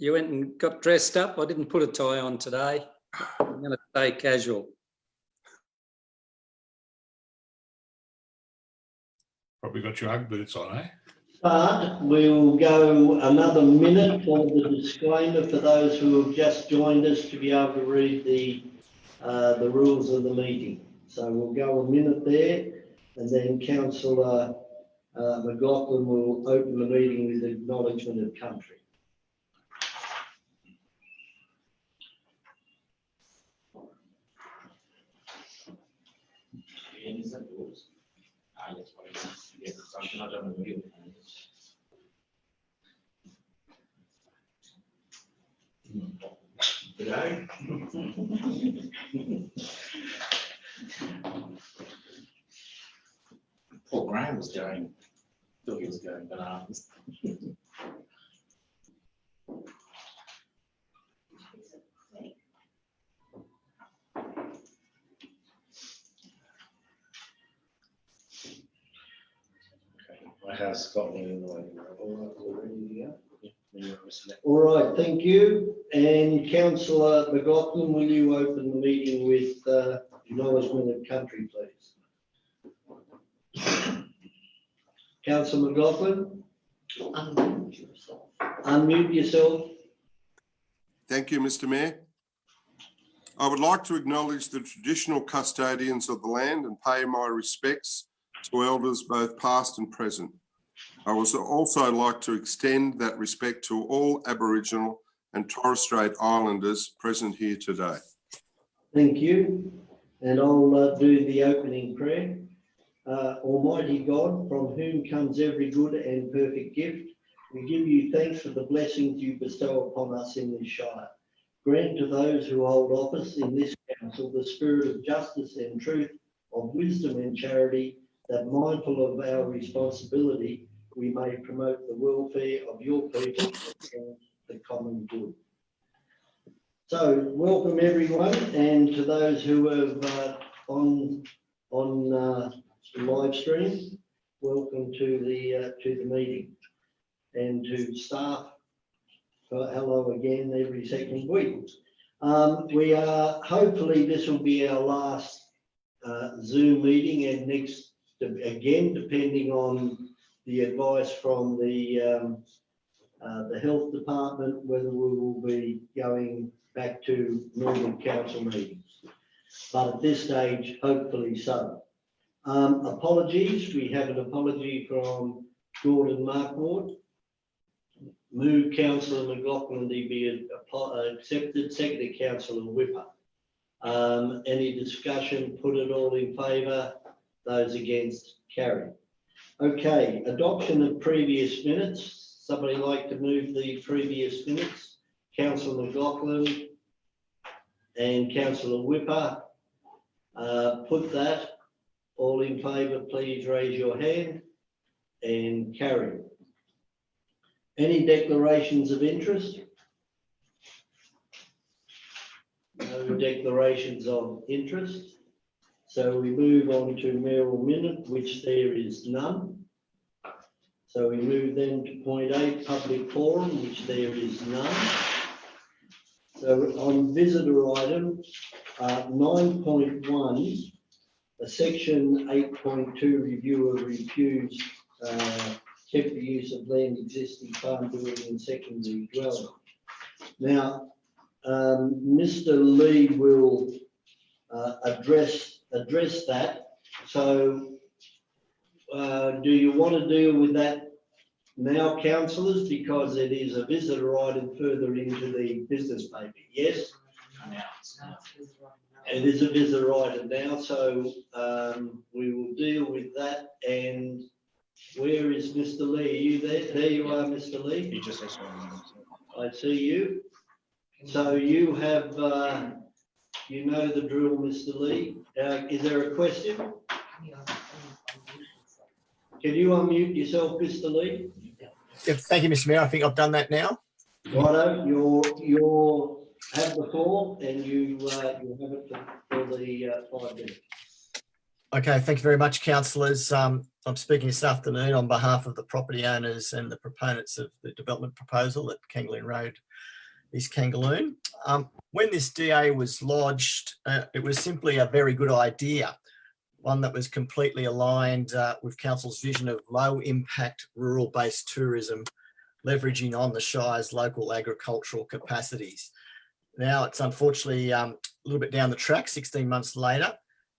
You went and got dressed up. I didn't put a tie on today. I'm going to stay casual. Probably got your Ugg boots on, eh? But we'll go another minute for the disclaimer for those who have just joined us to be able to read the rules of the meeting. So we'll go a minute there, and then Councillor McLaughlin will open the meeting with acknowledgement of country. Today. Paul Graham was going, thought he was going bananas. I have Scotland in the way. All ready to go? All right, thank you. And Councillor McLaughlin, will you open the meeting with acknowledgement of country, please? Councillor McLaughlin? Unmute yourself. Unmute yourself. Thank you, Mr. Mayor. I would like to acknowledge the traditional custodians of the land and pay my respects to elders both past and present. I would also like to extend that respect to all Aboriginal and Torres Strait Islanders present here today. Thank you. And I'll do the opening prayer. Almighty God, from whom comes every good and perfect gift, we give you thanks for the blessings you bestow upon us in this Shire. Grant to those who hold office in this council the spirit of justice and truth, of wisdom and charity, that mindful of our responsibility, we may promote the welfare of your people and the common good. So welcome everyone, and to those who have on live stream, welcome to the meeting, and to staff, hello again every second week. We are, hopefully this will be our last Zoom meeting, and next, again, depending on the advice from the health department, whether we will be going back to normal council meetings. But at this stage, hopefully so. Apologies, we have an apology from Gordon Markward. Move Councillor McLaughlin to be accepted, seconded Councillor Whipper. Any discussion, put it all in favour, those against, carry. Okay, adoption of previous minutes. Somebody like to move the previous minutes? Councillor McLaughlin and Councillor Whipper. Put that. All in favour, please raise your hand, and carry. Any declarations of interest? No declarations of interest. So we move on to mayoral minute, which there is none. So we move then to point 8, public forum, which there is none. So on visitor item 9.1, section 8.2, review of refused temporary use of land existing farm building and secondary dwelling. Now, Mr. Lee will address that. So do you want to deal with that now, councillors, because it is a visitor item further into the business paper? Yes? It is a visitor item now, so we will deal with that. And where is Mr. Lee? Are you there? There you are, Mr. Lee. He just has one. I see you. So you have, you know the drill, Mr. Lee. Is there a question? Can you unmute yourself, Mr. Lee? Yeah, thank you, Mr. Mayor. I think I've done that now. Righto, you have the floor, and you have it for the 5 minutes. Okay, thank you very much, councillors. I'm speaking this afternoon on behalf of the property owners and the proponents of the development proposal at Kangaloo Road, East Kangaloon. When this DA was lodged, it was simply a very good idea, one that was completely aligned with council's vision of low impact rural based tourism, leveraging on the Shire's local agricultural capacities. Now it's unfortunately a little bit down the track, 16 months later.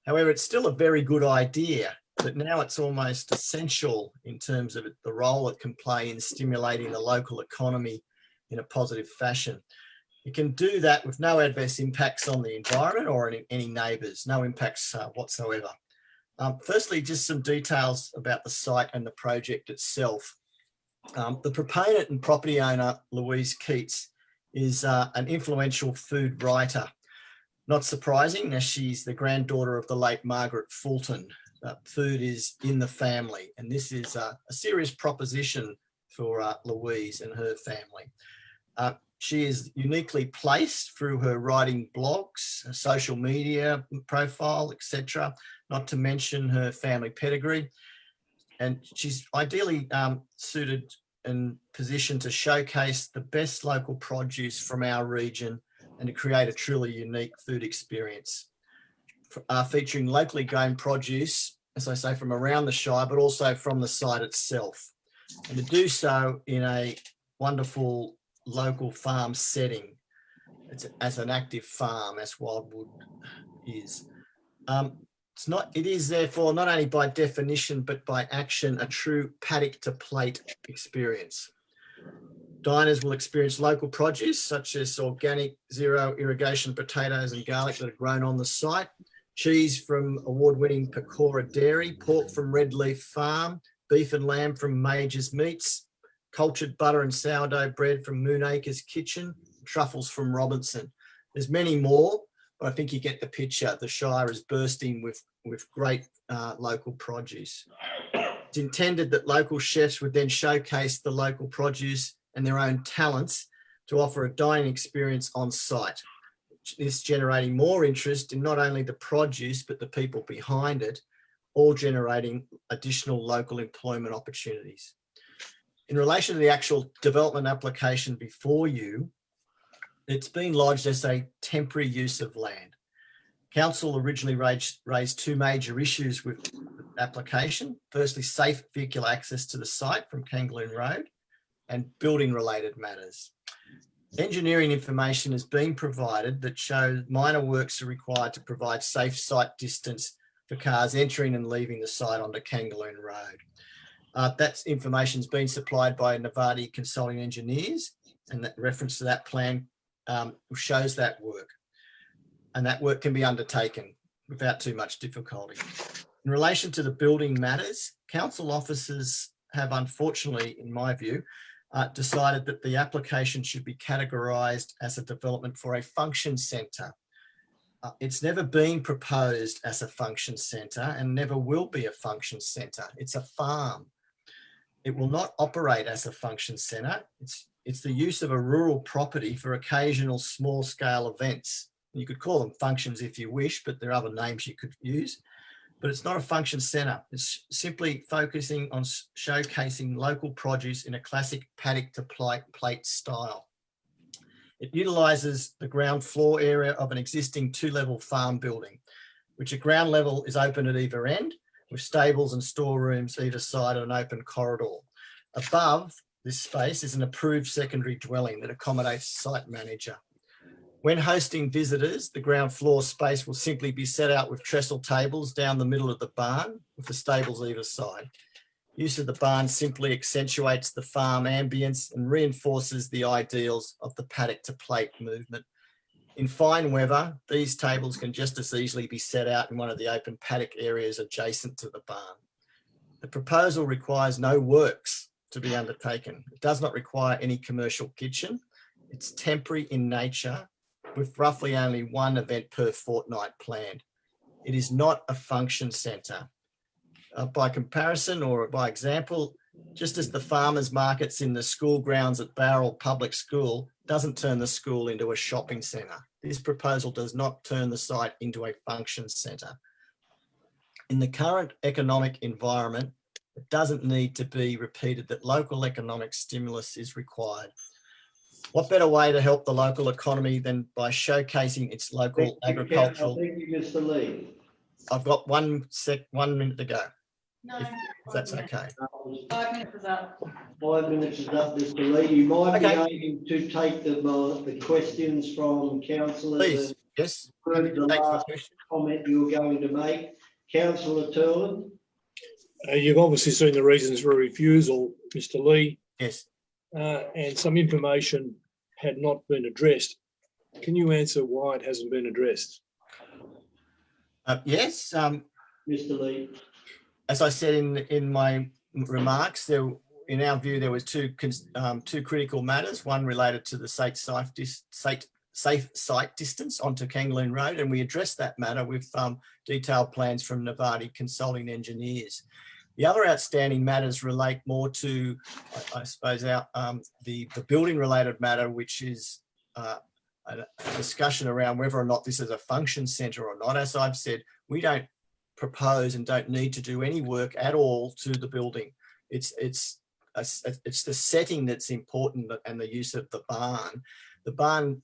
However, it's still a very good idea, but now it's almost essential in terms of the role it can play in stimulating the local economy in a positive fashion. It can do that with no adverse impacts on the environment or any neighbours, no impacts whatsoever. Firstly, just some details about the site and the project itself. The proponent and property owner, Louise Keats, is an influential food writer. Not surprising, as she's the granddaughter of the late Margaret Fulton. Food is in the family, and this is a serious proposition for Louise and her family. She is uniquely placed through her writing blogs, her social media profile, etc., not to mention her family pedigree. And she's ideally suited and positioned to showcase the best local produce from our region and to create a truly unique food experience, featuring locally grown produce, as I say, from around the Shire, but also from the site itself. And to do so in a wonderful local farm setting, as an active farm, as Wildwood is. It is therefore not only by definition, but by action, a true paddock to plate experience. Diners will experience local produce such as organic zero irrigation potatoes and garlic that are grown on the site, cheese from award-winning Pecora Dairy, pork from Red Leaf Farm, beef and lamb from Major's Meats, cultured butter and sourdough bread from Moonacre's Kitchen, truffles from Robinson. There's many more, but I think you get the picture. The Shire is bursting with great local produce. It's intended that local chefs would then showcase the local produce and their own talents to offer a dining experience on site. This generating more interest in not only the produce, but the people behind it, all generating additional local employment opportunities. In relation to the actual development application before you, it's been lodged as a temporary use of land. Council originally raised two major issues with the application. Firstly, safe vehicular access to the site from Kangaloon Road and building related matters. Engineering information has been provided that shows minor works are required to provide safe site distance for cars entering and leaving the site onto Kangaloon Road. That information has been supplied by Novati Consulting Engineers, and that reference to that plan shows that work. And that work can be undertaken without too much difficulty. In relation to the building matters, council officers have unfortunately, in my view, decided that the application should be categorised as a development for a function centre. It's never been proposed as a function centre and never will be a function centre. It's a farm. It will not operate as a function centre. It's the use of a rural property for occasional small scale events. You could call them functions if you wish, but there are other names you could use. But it's not a function centre. It's simply focusing on showcasing local produce in a classic paddock to plate style. It utilises the ground floor area of an existing two-level farm building, which at ground level is open at either end, with stables and storerooms either side of an open corridor. Above this space is an approved secondary dwelling that accommodates site manager. When hosting visitors, the ground floor space will simply be set out with trestle tables down the middle of the barn with the stables either side. Use of the barn simply accentuates the farm ambience and reinforces the ideals of the paddock to plate movement. In fine weather, these tables can just as easily be set out in one of the open paddock areas adjacent to the barn. The proposal requires no works to be undertaken. It does not require any commercial kitchen. It's temporary in nature, with roughly only one event per fortnight planned. It is not a function centre. By comparison or by example, just as the farmers markets in the school grounds at Bowral Public School doesn't turn the school into a shopping centre, this proposal does not turn the site into a function centre. In the current economic environment, it doesn't need to be repeated that local economic stimulus is required. What better way to help the local economy than by showcasing its local agricultural? Thank you, Mr. Lee. I've got 1 minute to go, No, if that's okay. 5 minutes is up. 5 minutes is up, Mr. Lee. You might be Okay. able to take the questions from councillors. Please, and yes. approve Happy to the take some last questions. comment you were going to make. Councillor Turland. You've obviously seen the reasons for refusal, Mr. Lee, Yes. and some information had not been addressed. Can you answer why it hasn't been addressed? Yes. Mr. Lee. As I said in my remarks, in our view, there was two critical matters. One related to the safe site distance onto Kangaloo Road, and we addressed that matter with detailed plans from Novarti Consulting Engineers. The other outstanding matters relate more to, I suppose, the building related matter, which is a discussion around whether or not this is a function centre or not. As I've said, we don't propose and don't need to do any work at all to the building. It's the setting that's important, and the use of the barn. The barn,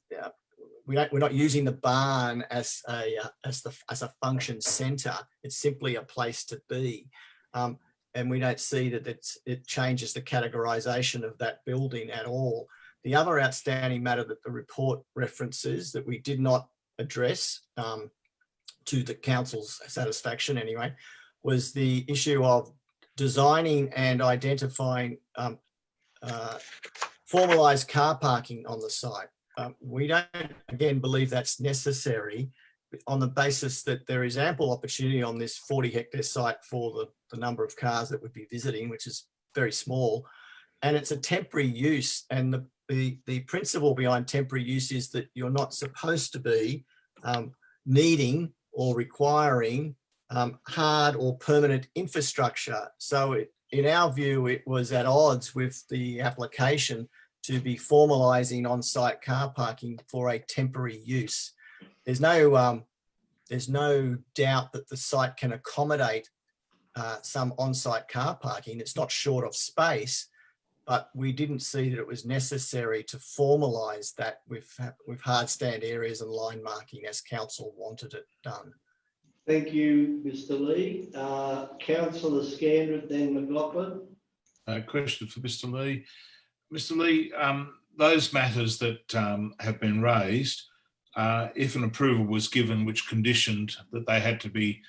we're not using the barn as a function centre. It's simply a place to be, and we don't see that it changes the categorisation of that building at all. The other outstanding matter that the report references that we did not address, to the council's satisfaction anyway, was the issue of designing and identifying formalised car parking on the site. We don't, again, believe that's necessary on the basis that there is ample opportunity on this 40-hectare site for the number of cars that would be visiting, which is very small, and it's a temporary use. And the principle behind temporary use is that you're not supposed to be needing or requiring hard or permanent infrastructure. So in our view, it was at odds with the application to be formalising on-site car parking for a temporary use. There's no doubt that the site can accommodate some on-site car parking. It's not short of space, but we didn't see that it was necessary to formalise that with hard stand areas and line marking as council wanted it done. Thank you, Mr. Lee. Councillor Scandrett, then McLaughlin. Question for Mr. Lee. Mr. Lee, those matters that have been raised, if an approval was given which conditioned that they had to be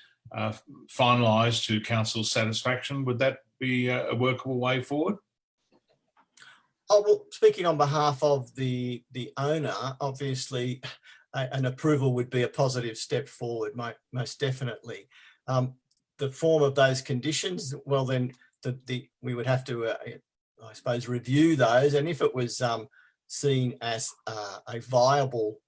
finalised to council's satisfaction, would that be a workable way forward? Oh, well, speaking on behalf of the owner, obviously an approval would be a positive step forward, most definitely. The form of those conditions, well, then we would have to, I suppose, review those. And if it was seen as a viable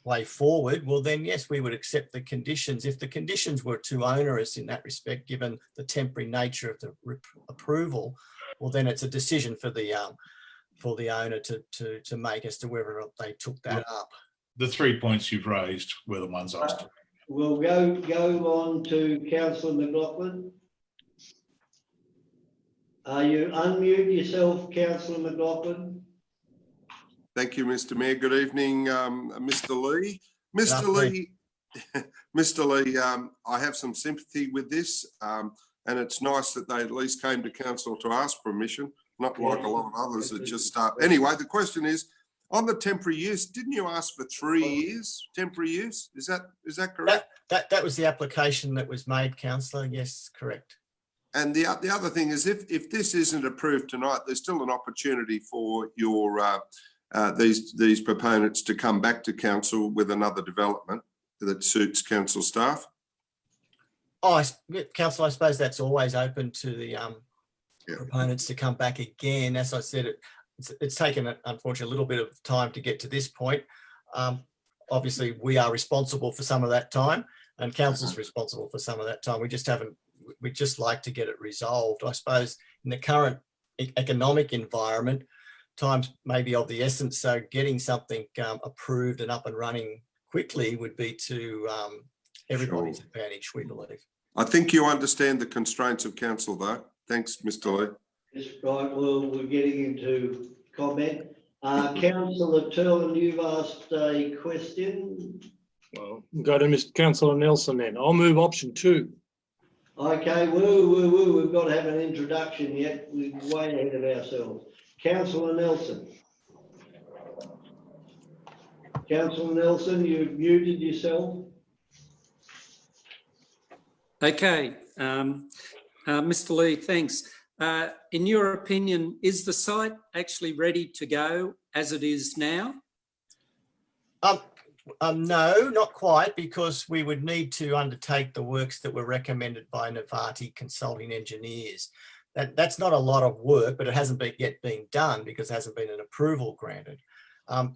way forward, well, then yes, we would accept the conditions. If the conditions were too onerous in that respect, given the temporary nature of the approval, well, then it's a decision for the owner to make as to whether or not they took that up. The 3 points you've raised were the ones I was talking about. We'll go on to Councillor McLaughlin. You unmute yourself, Councillor McLaughlin. Thank you, Mr. Mayor. Good evening, Mr. Lee. Mr. Lovely. Lee, Mr. Lee, I have some sympathy with this, and it's nice that they at least came to council to ask permission, not like a lot of others that just start. Anyway, the question is, on the temporary use, didn't you ask for 3 years temporary use? Is that correct? That was the application that was made, councillor. Yes, correct. And the other thing is, if this isn't approved tonight, there's still an opportunity for your these proponents to come back to council with another development that suits council staff. Oh, council, I suppose that's always open to the proponents to come back again. As I said, it's taken, unfortunately, a little bit of time to get to this point. Obviously, we are responsible for some of that time, and council's responsible for some of that time. We'd just like to get it resolved. I suppose in the current economic environment, times may be of the essence, so getting something approved and up and running quickly would be to everybody's advantage, we believe. I think you understand the constraints of council though. Thanks, Mr. Lee. Yes, right, well, we're getting into comment. Councillor Turlin, you've asked a question. Well, go to Mr. Councillor Nelson then. I'll move option 2. Okay, we've got to have an introduction yet. We're way ahead of ourselves. Councillor Nelson. Councillor Nelson, you've muted yourself. Okay, Mr. Lee, thanks. In your opinion, is the site actually ready to go as it is now? No, not quite, because we would need to undertake the works that were recommended by Novati Consulting Engineers. That's not a lot of work, but it hasn't yet been done because there hasn't been an approval granted.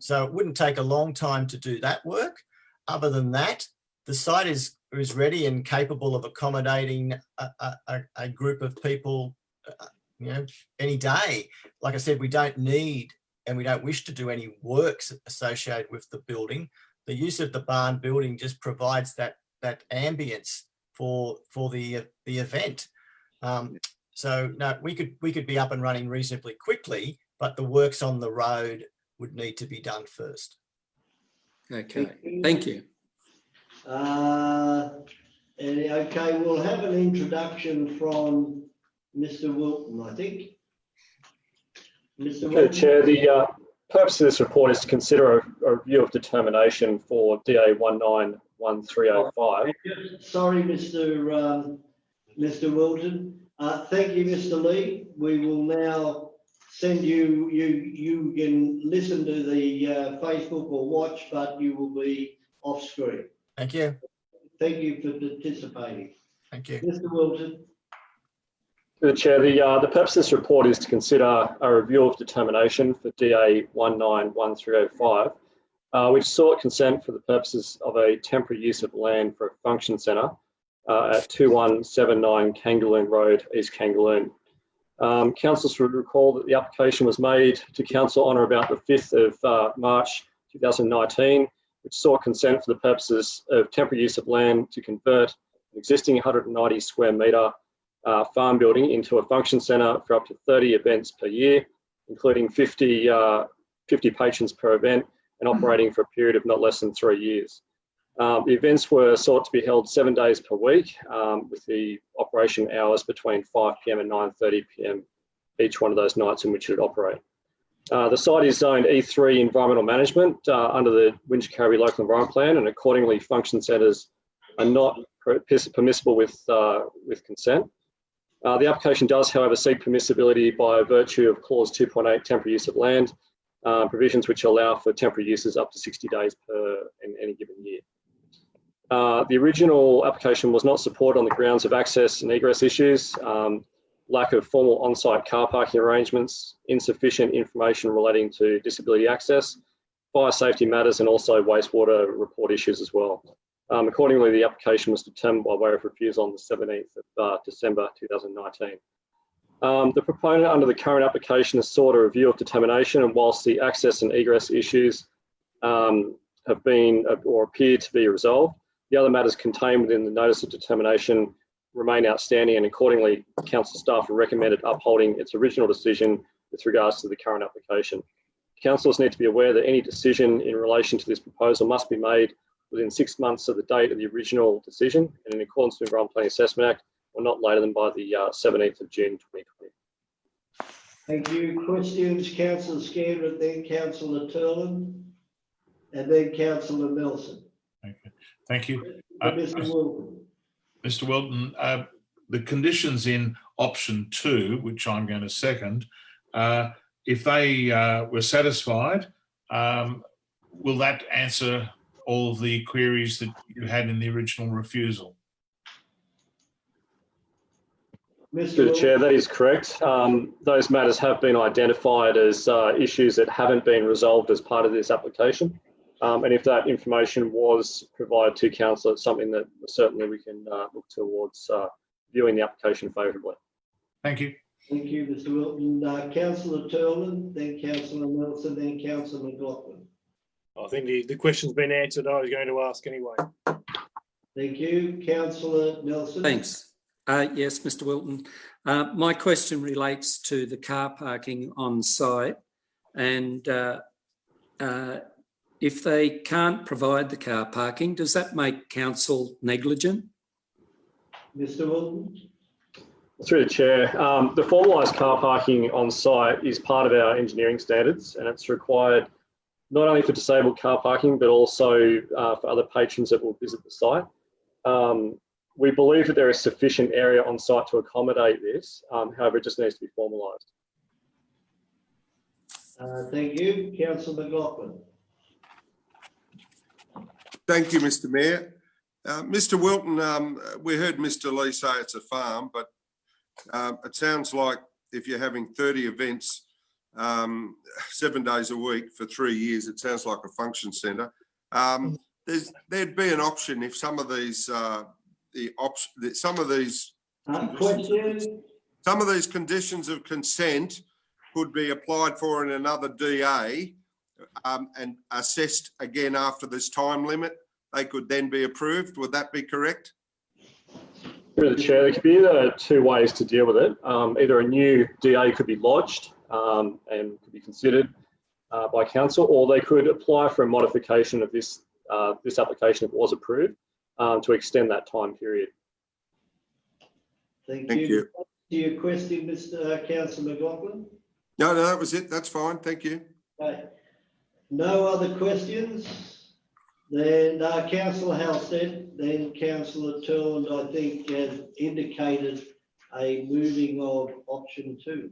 So it wouldn't take a long time to do that work. Other than that, the site is ready and capable of accommodating a group of people, any day. Like I said, we don't need and we don't wish to do any works associated with the building. The use of the barn building just provides that ambience for the event. So no, we could be up and running reasonably quickly, but the works on the road would need to be done first. Okay, thank you. Okay, we'll have an introduction from Mr. Wilton, I think. Mr. Wilton. Chair, the purpose of this report is to consider a review of determination for DA 191305. Sorry, Mr. Wilton. Thank you, Mr. Lee. We will now send you can listen to the Facebook or watch, but you will be off screen. Thank you. Thank you for participating. Thank you. Mr. Wilton. The Chair, the purpose of this report is to consider a review of determination for DA 191305, which sought consent for the purposes of a temporary use of land for a function centre at 2179 Kangaloon Road, East Kangaloon. Councillors would recall that the application was made to Council on or about the 5th of March 2019, which sought consent for the purposes of temporary use of land to convert an existing 190 square metre farm building into a function centre for up to 30 events per year, including 50 patrons per event and operating for a period of not less than 3 years. The events were sought to be held 7 days per week, with the operation hours between 5 p.m. and 9:30 p.m. each one of those nights in which it would operate. The site is zoned E3 environmental management under the Wingecarribee Local Environment Plan, and accordingly function centres are not permissible with consent. The application does, however, seek permissibility by virtue of clause 2.8 temporary use of land, provisions which allow for temporary uses up to 60 days in any given year. The original application was not supported on the grounds of access and egress issues, lack of formal on-site car parking arrangements, insufficient information relating to disability access, fire safety matters, and also wastewater report issues as well. Accordingly, the application was determined by way of refusal on the 17th of December 2019. The proponent under the current application has sought a review of determination, and whilst the access and egress issues have been or appear to be resolved, the other matters contained within the notice of determination remain outstanding, and accordingly, council staff have recommended upholding its original decision with regards to the current application. Councillors need to be aware that any decision in relation to this proposal must be made within 6 months of the date of the original decision, and in accordance with the Environment Planning Assessment Act, or not later than by the 17th of June 2020. Thank you. Questions, Councillor Scanlon, then Councillor Turlin, and then Councillor Nelson. Okay. Thank you. Mr. Wilton. Mr. Wilton, the conditions in option 2, which I'm going to second, if they were satisfied, will that answer all of the queries that you had in the original refusal? Through the Chair, that is correct. Those matters have been identified as issues that haven't been resolved as part of this application. And if that information was provided to Council, it's something that certainly we can look towards viewing the application favourably. Thank you. Thank you, Mr. Wilton. Councillor Turlin, then Councillor Nelson, then Councillor McLaughlin. I think the question's been answered. I was going to ask anyway. Thank you. Councillor Nelson. Thanks. Yes, Mr. Wilton. My question relates to the car parking on site, and if they can't provide the car parking, does that make council negligent? Mr. Wilton. Through the chair, the formalised car parking on site is part of our engineering standards, and it's required not only for disabled car parking, but also for other patrons that will visit the site. We believe that there is sufficient area on site to accommodate this. However, it just needs to be formalised. Thank you. Councillor McLaughlin. Thank you, Mr. Mayor. Mr. Wilton, we heard Mr. Lee say it's a farm, but it sounds like if you're having 30 events 7 days a week for 3 years, it sounds like a function centre. There'd be an option if some of these some of these conditions of consent could be applied for in another DA and assessed again after this time limit. They could then be approved. Would that be correct? Through the chair, there could be either two ways to deal with it. Either a new DA could be lodged and could be considered by council, or they could apply for a modification of this application if it was approved to extend that time period. Thank Thank you. you. To your question, Mr. Councillor McLaughlin. No, that was it. That's fine. Thank you. Okay. No other questions? Then Councillor Halstead, then Councillor Turland, I think, has indicated a moving of option 2.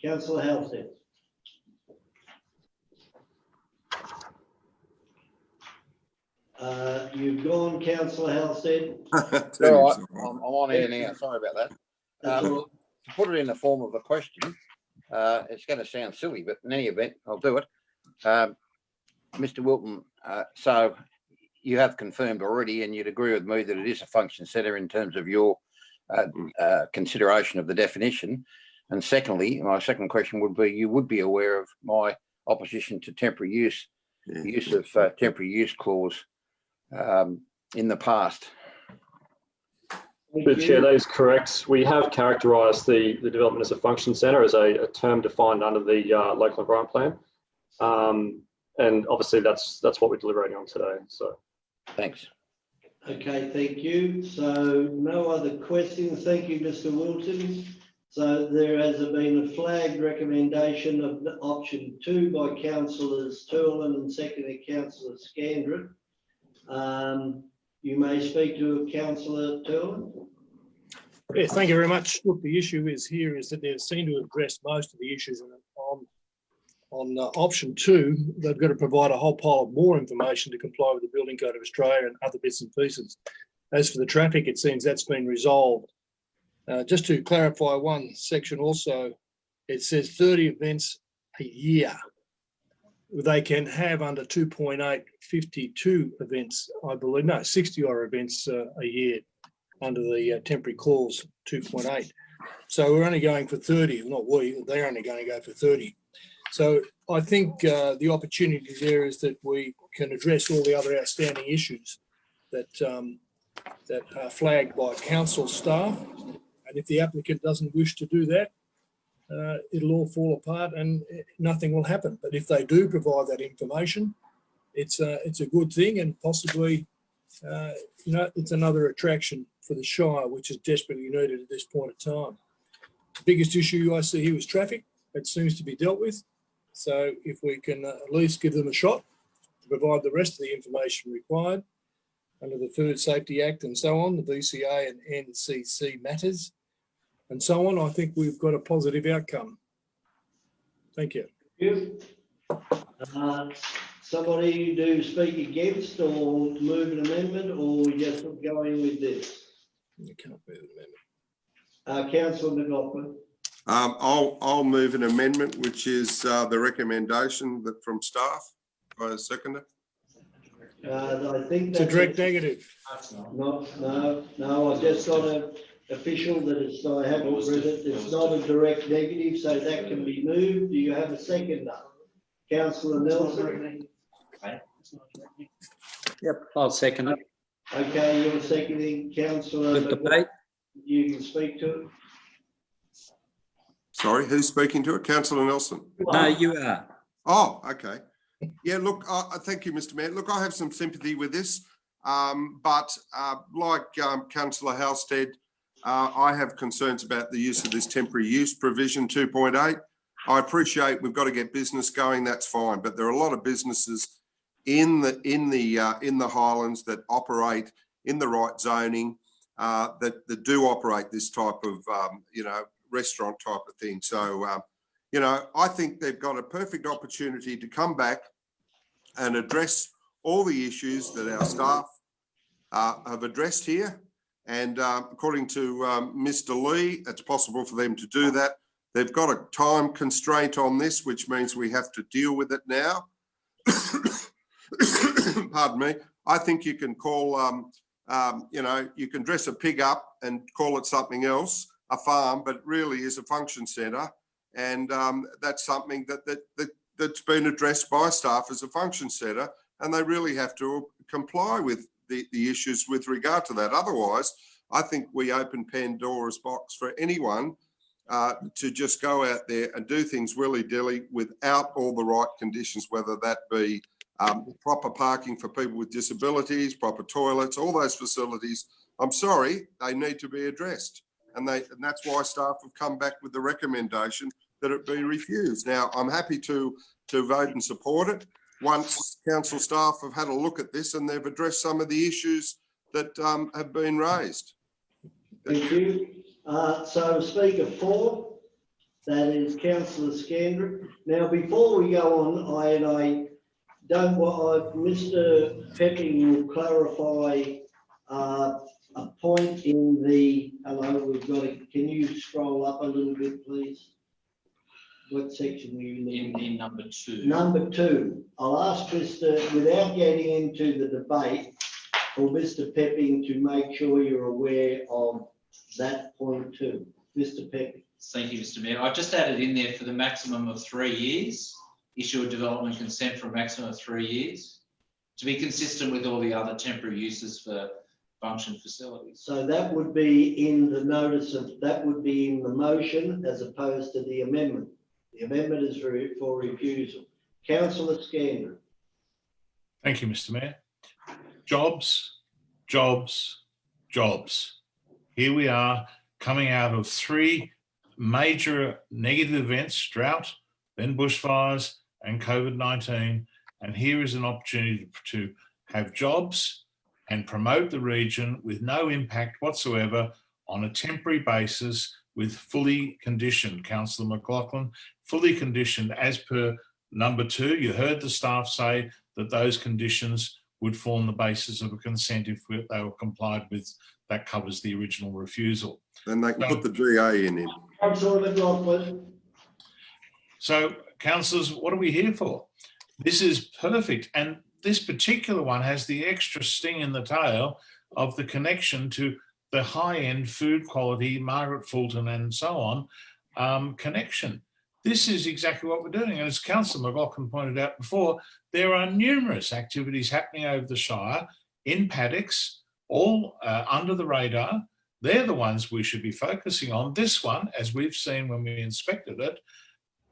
Councillor Halstead. You've gone, Councillor Halstead. All right, I'm on air now. Sorry about that. That's all right. To put it in the form of a question, it's going to sound silly, but in any event, I'll do it. Mr. Wilton, so you have confirmed already, and you'd agree with me that it is a function centre in terms of your consideration of the definition. And secondly, my second question would be, you would be aware of my opposition to temporary use, the use of temporary use clause in the past. The chair, that is correct. We have characterised the development as a function centre as a term defined under the local environment plan. And obviously that's what we're deliberating on today. So thanks. Okay, thank you. So no other questions. Thank you, Mr. Wilton. So there has been a flagged recommendation of option 2 by councillors Turland and secondly Councillor Scandrett. You may speak to Councillor Turland. Yeah, thank you very much. Look, the issue is that they seem to address most of the issues on option 2. They've got to provide a whole pile of more information to comply with the Building Code of Australia and other bits and pieces. As for the traffic, it seems that's been resolved. Just to clarify one section also, it says 30 events a year. They can have under 2.8, 52 events, I believe, no, 60 odd events a year under the temporary clause 2.8. So we're only going for 30, not we, they're only going to go for 30. So I think the opportunity there is that we can address all the other outstanding issues that are flagged by council staff. And if the applicant doesn't wish to do that, it'll all fall apart and nothing will happen. But if they do provide that information, it's a good thing, and possibly, it's another attraction for the Shire, which is desperately needed at this point in time. The biggest issue I see here is traffic. It seems to be dealt with. So if we can at least give them a shot to provide the rest of the information required under the Food Safety Act and so on, the VCA and NCC matters and so on, I think we've got a positive outcome. Thank you. Thank you. Somebody to speak against or move an amendment, or we just going with this? You can't move an amendment. Councillor McLaughlin. I'll move an amendment, which is the recommendation that from staff. By a seconder. I think It's a direct negative. No, I've just got an official that it's, I haven't read it. It's not a direct negative, so that can be moved. Do you have a seconder? Councillor Nelson. Yep, I'll second it. Okay, you're seconding, councillor. The debate. You can speak to it. Sorry, who's speaking to it? Councillor Nelson? No, you are. Oh, okay. Yeah, look, thank you, Mr Mayor. Look, I have some sympathy with this, but like Councillor Halstead, I have concerns about the use of this temporary use provision 2.8. I appreciate we've got to get business going, that's fine, but there are a lot of businesses in the Highlands that operate in the right zoning, that do operate this type of, restaurant type of thing. So, I think they've got a perfect opportunity to come back and address all the issues that our staff have addressed here. And according to Mr. Lee, it's possible for them to do that. They've got a time constraint on this, which means we have to deal with it now. Pardon me. I think you can call, you can dress a pig up and call it something else, a farm, but it really is a function centre. And that's something that's been addressed by staff as a function centre, and they really have to comply with the issues with regard to that. Otherwise, I think we open Pandora's box for anyone to just go out there and do things willy-nilly without all the right conditions, whether that be proper parking for people with disabilities, proper toilets, all those facilities. I'm sorry, they need to be addressed. And that's why staff have come back with the recommendation that it be refused. Now, I'm happy to vote and support it once council staff have had a look at this and they've addressed some of the issues that have been raised. Thank you. So speaker 4, that is councillor Scandrick. Now, before we go on, Mr. Pepping will clarify a point in the, hello, we've got it. Can you scroll up a little bit, please? What section were you in? In number 2. Number 2. I'll ask Mr. without getting into the debate, for Mr. Pepping to make sure you're aware of that point too. Mr. Pepping. Thank you, Mr. Mayor. I've just added in there for the maximum of 3 years, issue a development consent for a maximum of 3 years, to be consistent with all the other temporary uses for function facilities. So that would be in the that would be in the motion as opposed to the amendment. The amendment is for refusal. Councillor Scandrick. Thank you, Mr. Mayor. Jobs, jobs, jobs. Here we are coming out of 3 major negative events: drought, then bushfires and COVID-19. And here is an opportunity to have jobs and promote the region with no impact whatsoever on a temporary basis, with fully conditioned, Councillor McLaughlin, fully conditioned as per number 2. You heard the staff say that those conditions would form the basis of a consent if they were complied with. That covers the original refusal. Then they can put the GA in it. Councillor McLaughlin. So, councillors, what are we here for? This is perfect. And this particular one has the extra sting in the tail of the connection to the high-end food quality, Margaret Fulton and so on, connection. This is exactly what we're doing. And as Councillor McLaughlin pointed out before, there are numerous activities happening over the Shire in paddocks, all under the radar. They're the ones we should be focusing on. This one, as we've seen when we inspected it,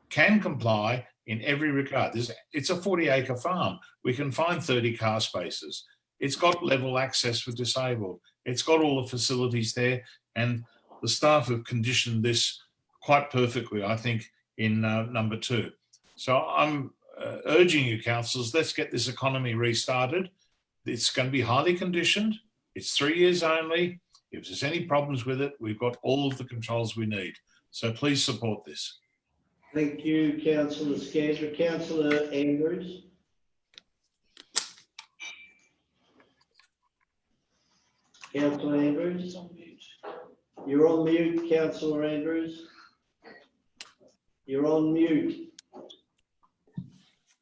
can comply in every regard. It's a 40-acre farm. We can find 30 car spaces. It's got level access for disabled. It's got all the facilities there, and the staff have conditioned this quite perfectly, I think, in number 2. So I'm urging you, councillors, let's get this economy restarted. It's going to be highly conditioned. It's 3 years only. If there's any problems with it, we've got all of the controls we need. So please support this. Thank you, Councillor Scandrick. Councillor Andrews. Councillor Andrews. You're on mute, Councillor Andrews. You're on mute.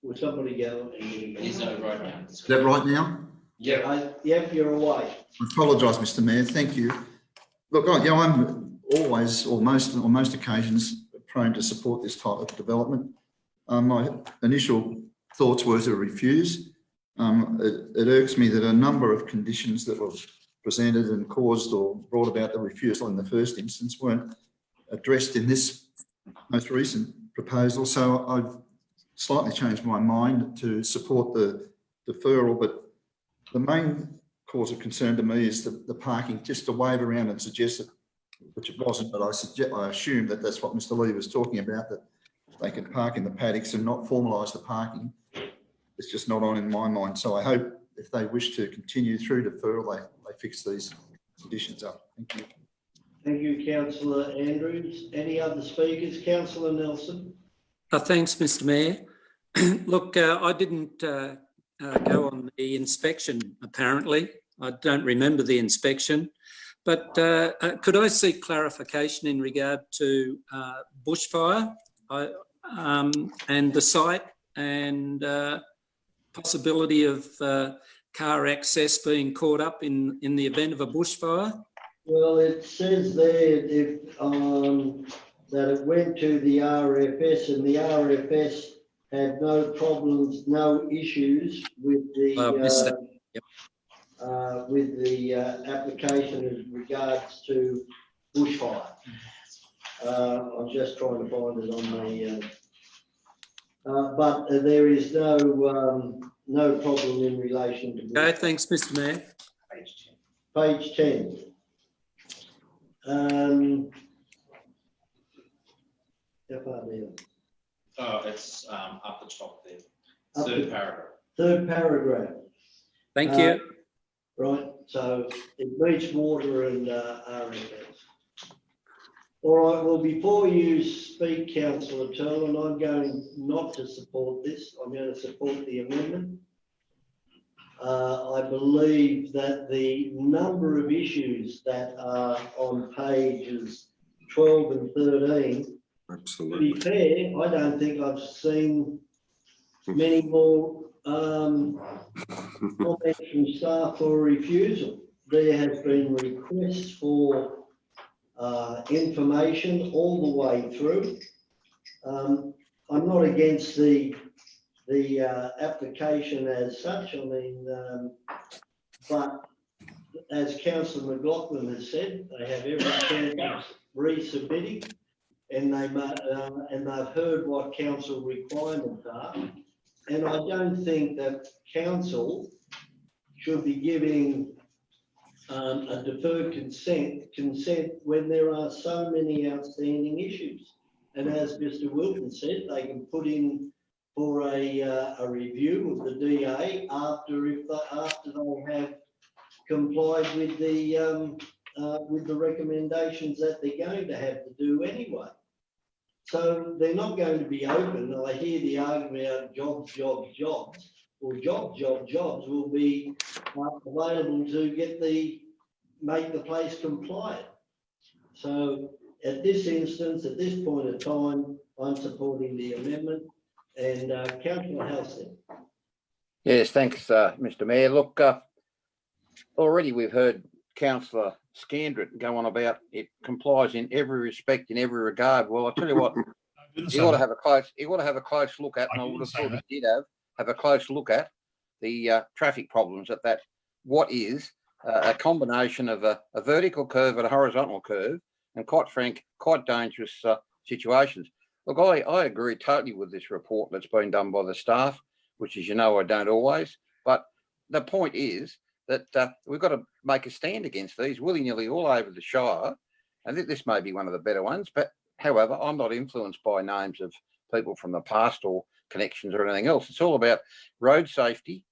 Will somebody go? He's no right now. Is that right now? Yeah. Yep, you're away. I apologise, Mr. Mayor. Thank you. Look, I'm always, or on most occasions, prone to support this type of development. My initial thoughts were to refuse, it irks me that a number of conditions that were presented and caused or brought about the refusal in the first instance weren't addressed in this most recent proposal. So I've slightly changed my mind to support the deferral, but the main cause of concern to me is the parking. Just to wave around and suggest it, which it wasn't, but I assume that that's what Mr. Lee was talking about, that they can park in the paddocks and not formalise the parking. It's just not on in my mind. So I hope if they wish to continue through deferral, they fix these conditions up. Thank you. Thank you, councillor Andrews. Any other speakers? Councillor Nelson. Thanks, Mr. Mayor. Look, I didn't go on the inspection, apparently. I don't remember the inspection. But could I seek clarification in regard to bushfire and the site and possibility of car access being caught up in the event of a bushfire? Well, it says there that it went to the RFS, and the RFS had no problems, no issues with the application as regards to bushfire. I'm just trying to find it on the. But there is no problem in relation to. Okay, thanks, Mr. Mayor. Page 10. How far down? Oh, it's up the top there. Third paragraph. Third paragraph. Thank you. Right, so it meets water and RFS. All right, well, before you speak, councillor Turlin, I'm going not to support this. I'm going to support the amendment. I believe that the number of issues that are on pages 12 and 13, Absolutely. to be fair, I don't think I've seen many more comments from staff for refusal. There has been requests for information all the way through. I'm not against the application as such. I mean, but as Councillor McLaughlin has said, they have every chance of resubmitting, and they've heard what council requirements are. And I don't think that council should be giving a deferred consent when there are so many outstanding issues. And as Mr. Wilton said, they can put in for a review of the DA after they have complied with the recommendations that they're going to have to do anyway. So they're not going to be open. I hear the argument about jobs. Well, jobs will be available to make the place compliant. So at this instance, at this point in time, I'm supporting the amendment. And Councillor Halstead. Yes, thanks, Mr. Mayor. Look, already we've heard Councillor Scandrett go on about it complies in every respect, in every regard. Well, I'll tell you what, you ought to have a close look at, and I would have thought he did have a close look at the traffic problems at that. What is a combination of a vertical curve and a horizontal curve, and quite dangerous situations. Look, I agree totally with this report that's been done by the staff, which, as you know, I don't always. But the point is that we've got to make a stand against these willy-nilly all over the Shire. I think this may be one of the better ones. But however, I'm not influenced by names of people from the past or connections or anything else. It's all about road safety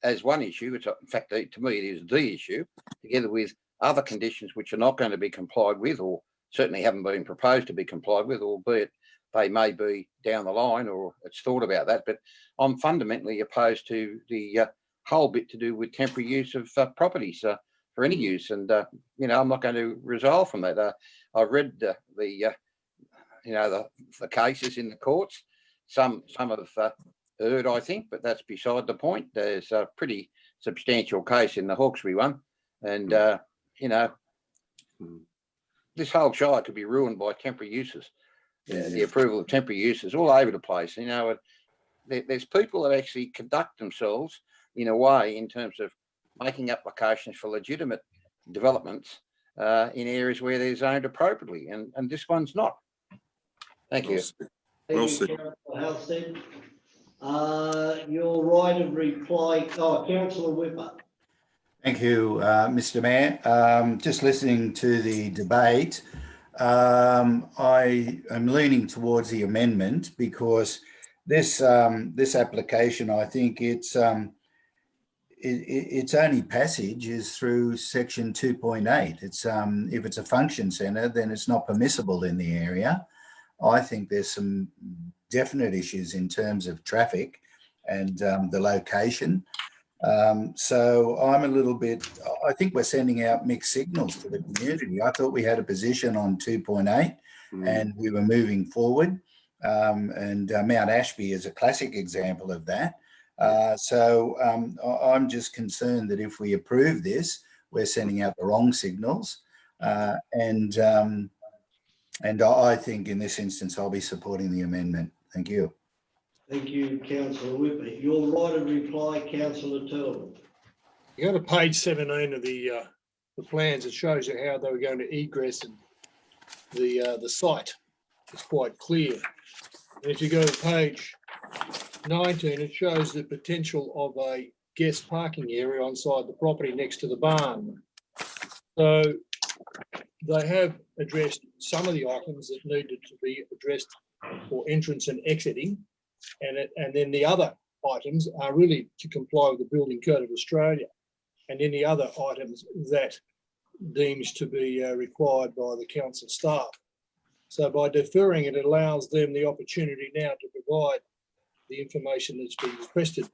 as one issue. It's, in fact, to me, it is the issue, together with other conditions which are not going to be complied with, or certainly haven't been proposed to be complied with, albeit they may be down the line, or it's thought about that. But I'm fundamentally opposed to the whole bit to do with temporary use of properties for any use. And, I'm not going to resolve from that. I've read the cases in the courts. Some have heard, I think, but that's beside the point. There's a pretty substantial case in the Hawkesbury one. And, this whole Shire could be ruined by temporary uses. The approval of temporary uses all over the place. there's people that actually conduct themselves in a way in terms of making applications for legitimate developments in areas where they're zoned appropriately, and this one's not. Thank you. Well Thank you, said. Councillor Halstead. Your right of reply, Councillor Whipper. Thank you, Mr. Mayor. Just listening to the debate, I am leaning towards the amendment because this application, I think its only passage is through section 2.8. It's if it's a function centre, then it's not permissible in the area. I think there's some definite issues in terms of traffic and the location. So I'm a little bit, I think we're sending out mixed signals to the community. I thought we had a position on 2.8 and we were moving forward. And Mount Ashby is a classic example of that. So I'm just concerned that if we approve this, we're sending out the wrong signals. And I think in this instance, I'll be supporting the amendment. Thank you. Thank you, Councillor Whipper. Your right of reply, Councillor Turtle. You go to page 17 of the plans. It shows you how they were going to egress and the site. It's quite clear. And if you go to page 19, it shows the potential of a guest parking area on side the property next to the barn. So they have addressed some of the items that needed to be addressed for entrance and exiting. And then the other items are really to comply with the Building Code of Australia. And then the other items that deems to be required by the council staff. So by deferring it, allows them the opportunity now to provide the information that's been requested.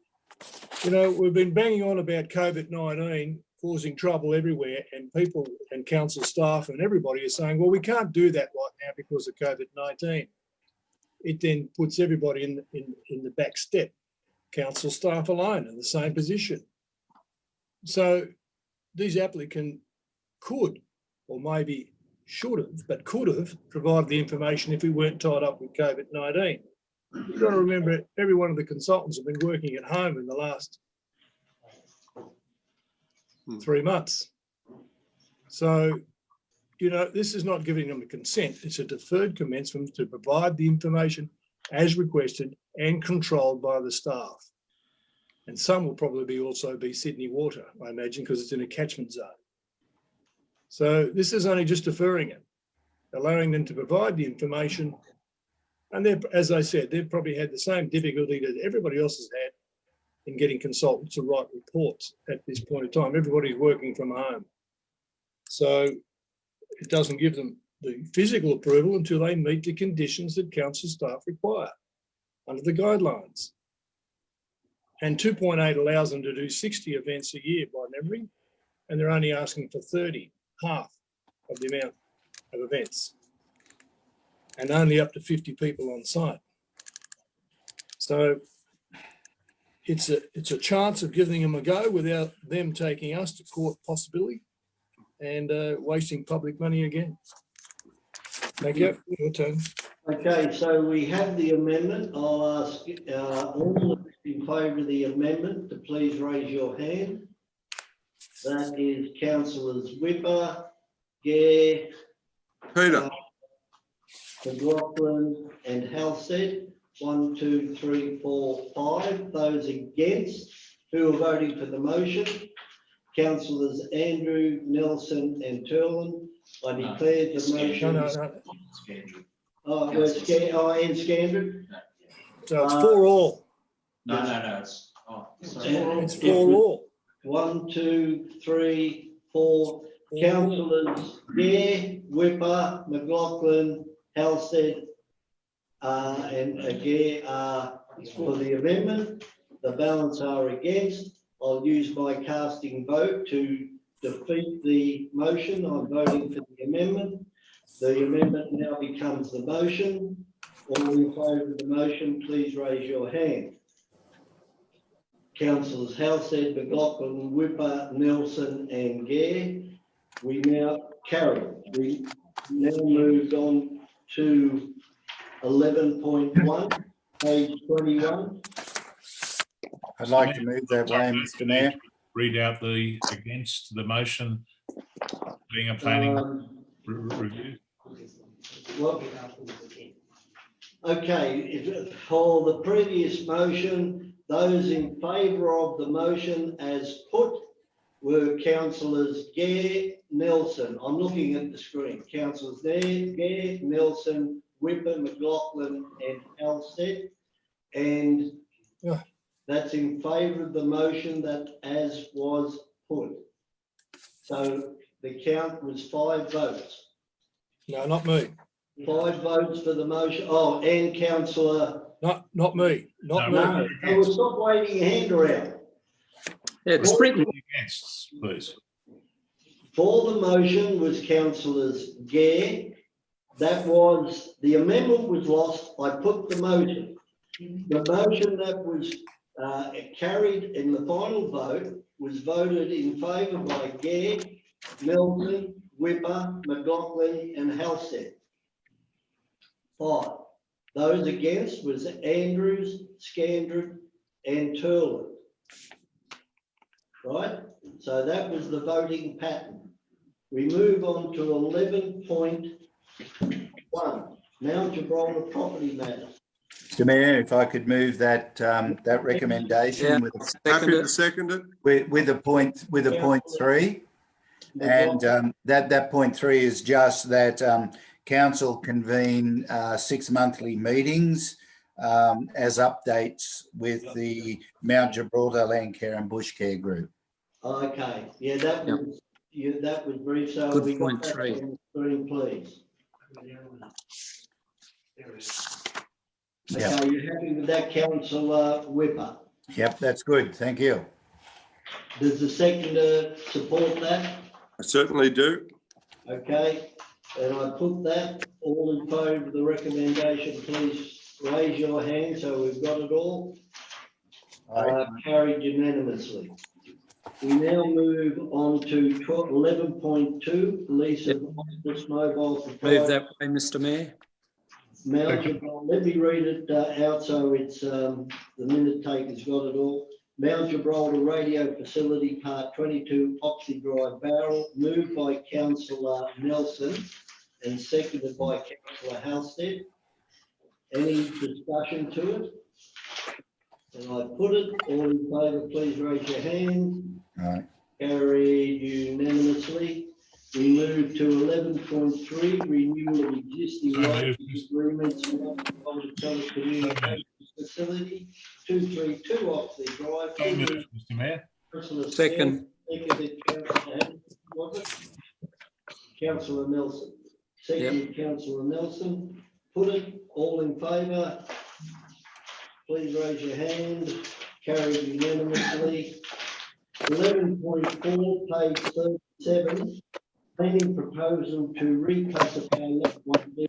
You know, we've been banging on about COVID-19 causing trouble everywhere, and people and council staff and everybody is saying, well, we can't do that right now because of COVID-19. It then puts everybody in the back step, council staff alone in the same position. So these applicants could, or maybe should have, but could have provided the information if we weren't tied up with COVID-19. You've got to remember, every one of the consultants have been working at home in the last 3 months. So, you know, this is not giving them a consent. It's a deferred commencement to provide the information as requested and controlled by the staff. And some will probably also be Sydney Water, I imagine, because it's in a catchment zone. So this is only just deferring it, allowing them to provide the information. And they've, as I said, they've probably had the same difficulty that everybody else has had in getting consultants to write reports at this point in time. Everybody's working from home. So it doesn't give them the physical approval until they meet the conditions that council staff require under the guidelines. And 2.8 allows them to do 60 events a year by memory, and they're only asking for 30, half of the amount of events, and only up to 50 people on site. So it's a chance of giving them a go without them taking us to court possibly and wasting public money again. Thank you. Your turn. Okay, so we have the amendment. I'll ask all in favour of the amendment to please raise your hand. That is Councillors Whipper, Gare, Peter. McLaughlin and Halstead. 1, 2, 3, 4, 5. Those against, who are voting for the motion? Councillors Andrew, Nelson and Turlin. I declare the motion. No. And Scandrick. So it's for all. No, it's, It's for all. 1, 2, 3, 4. Councillors Gare, Whipper, McLaughlin, Halstead, and Gare are for the amendment. The balance are against. I'll use my casting vote to defeat the motion. I'm voting for the amendment. The amendment now becomes the motion. All in favour of the motion, please raise your hand. Councillors Halstead, McLaughlin, Whipper, Nelson and Gare. We now carry. We now moved on to 11.1, page 21. I'd like to move that way, Mr Mayor. Read out the against the motion being a planning review. Well, okay, for the previous motion, those in favour of the motion as put were councillors Gare, Nelson. I'm looking at the screen. Councillors there, Gare, Nelson, Whipper, McLaughlin and Halstead. And that's in favour of the motion that as was put. So the count was 5 votes. No, not me. 5 votes for the motion. Oh, and councillor. Not me. Not No, me. No, well, stop waving your hand around. Yeah, it's written. Against, please. For the motion was councillors Gare. That was, the amendment was lost. I put the motion. The motion that was carried in the final vote was voted in favour by Gare, Melton, Whipper, McLaughlin and Halstead. 5. Those against was Andrews, Scandrett and Turland. Right? So that was the voting pattern. We move on to 11.1, Mount Gibraltar property matters. Mr Mayor, if I could move that that recommendation Happy to second it. with a point 3, and that point 3 is just that council convene 6 monthly meetings as updates with the Mount Gibraltar Land Care and Bush Care Group. Okay, yeah, that was, that was brief, so Good we got point that 3. on the screen, please. Yep. Okay, you're happy with that, councillor Whipper? Yep, that's good. Thank you. Does the seconder support that? I certainly do. Okay, and I put that. All in favour of the recommendation, please raise your hand so we've got it all. Carried unanimously. We now move on to 11.2, lease of office mobile. Move that way, Mr Mayor. Mount Gibraltar, let me read it out so it's the minute taker's got it all. Mount Gibraltar Radio Facility, Part 22, Oxley Drive, Barrel, moved by councillor Nelson and seconded by councillor Halstead. Any discussion to it? And I put it, all in favour, please raise your hand. Right. Carried unanimously. We move to 11.3, renewal of existing license agreements for the telecommunications facility, 232 Oxley Drive. So moved, Mr Mayor. Second. Councillor Nelson. Second, councillor Nelson. Put it, all in favour. Please raise your hand. Carried unanimously. 11.4, page 37. Planning proposal to reclassify lot 1B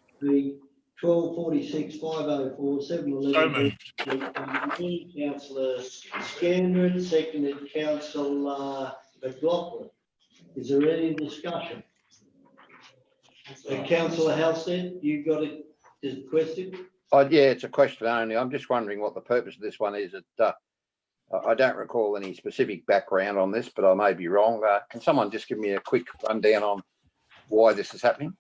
1246-504 711. Councillor Scandrett, seconded councillor McLaughlin. Is there any discussion? Councillor Halstead, you got a question? Yeah, it's a question only. I'm just wondering what the purpose of this one is. I don't recall any specific background on this, but I may be wrong. Can someone just give me a quick rundown on why this is happening?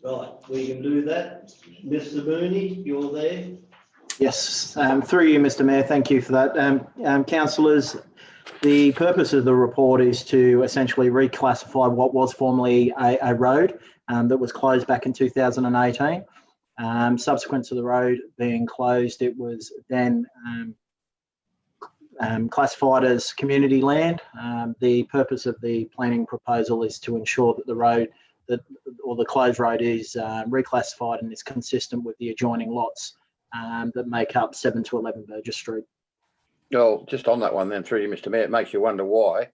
Right, we can do that. Mr. Mooney, you're there. Yes, through you, Mr Mayor, thank you for that. Councillors, the purpose of the report is to essentially reclassify what was formerly a road that was closed back in 2018. Subsequent to the road being closed, it was then classified as community land. The purpose of the planning proposal is to ensure that the road or the closed road is reclassified and is consistent with the adjoining lots that make up 7 to 11 Burgess Street. Well, just on that one then, through you, Mr Mayor, it makes you wonder why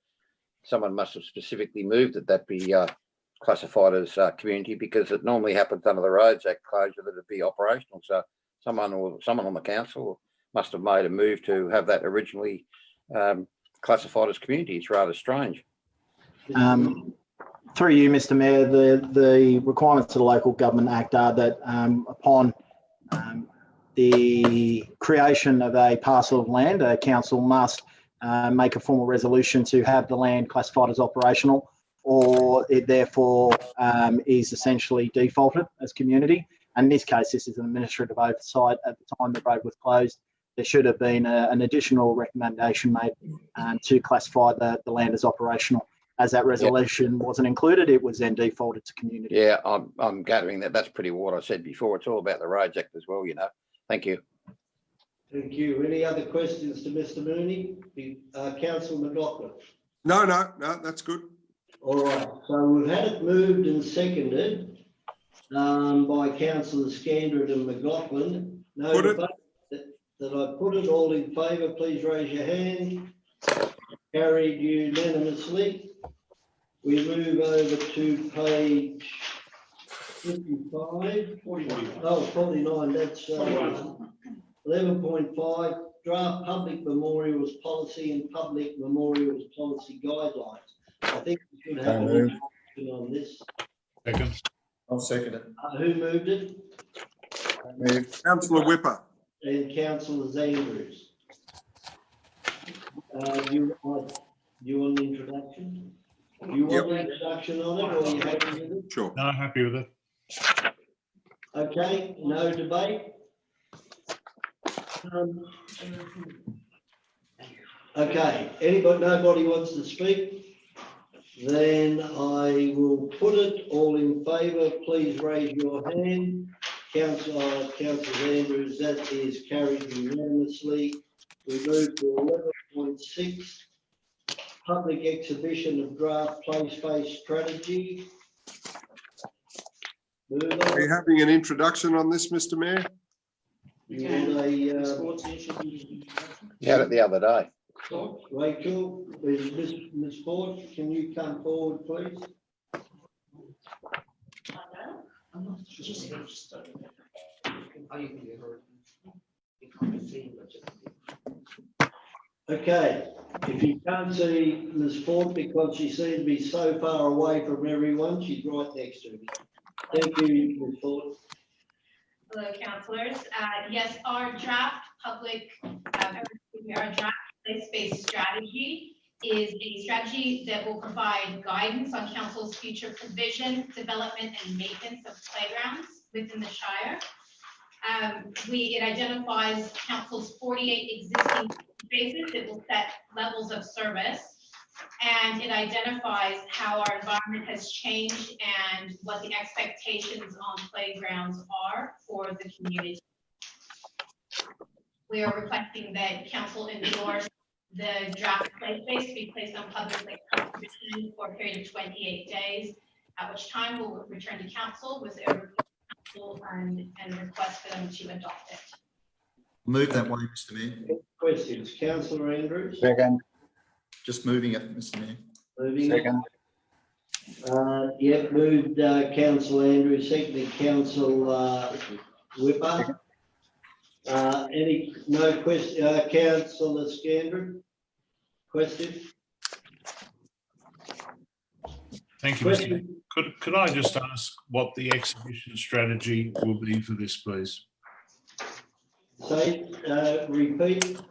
someone must have specifically moved that be classified as community, because it normally happens under the Roads Act closure that it be operational. So someone on the council must have made a move to have that originally classified as community. It's rather strange. Through you, Mr Mayor, the requirements of the Local Government Act are that upon the creation of a parcel of land, a council must make a formal resolution to have the land classified as operational, or it therefore is essentially defaulted as community. And in this case, this is an administrative oversight. At the time the road was closed, there should have been an additional recommendation made to classify the land as operational. As that resolution wasn't included, it was then defaulted to community. Yeah, I'm gathering that that's pretty what I said before. It's all about the Roads Act as well, you know. Thank you. Thank you. Any other questions to Mr. Mooney? Councillor McLaughlin? No, that's good. All right, so we've had it moved and seconded by councillors Scandred and McLaughlin. No Put it. debate that I put it. All in favour, please raise your hand. Carried unanimously. We move over to page 55. 49, that's 11.5, draft public memorials policy and public memorials policy guidelines. I think we should have an introduction on this. Second. I'll second it. Who moved it? Moved. Councillor Whipper. And councillors Andrews. You want an introduction? You want an introduction on it, or are you happy with it? Sure. No, happy with it. Okay, no debate. Okay, nobody wants to speak? Then I will put it. All in favour, please raise your hand. Councillor Andrews, that is carried unanimously. We move to 11.6, public exhibition of draft place-based strategy. Are you having an introduction on this, Mr. Mayor? You want a, You had it the other day. Rachel, Ms. Ford, can you come forward, please? Okay, if you can't see Ms. Ford because she seems to be so far away from everyone, she's right next to me. Thank you, Ms. Ford. Hello, councillors. Yes, our draft our draft place-based strategy is a strategy that will provide guidance on council's future provision, development, and maintenance of playgrounds within the Shire. It identifies council's 48 existing spaces. It will set levels of service, and it identifies how our environment has changed and what the expectations on playgrounds are for the community. We are requesting that council endorse the draft place-based be placed on public exhibition for a period of 28 days, at which time we'll return to council with a report and request for them to adopt it. Move that way, Mr. Mayor. Questions, councillor Andrews? Second. Just moving it, Mr. Mayor. Moving Second. Yep, moved councillor Andrews, seconded councillor Whipper. No question, councillor Scandred? Question? Thank you, Mr. Mayor. Could I just ask what the exhibition strategy will be for this, please? Say, repeat.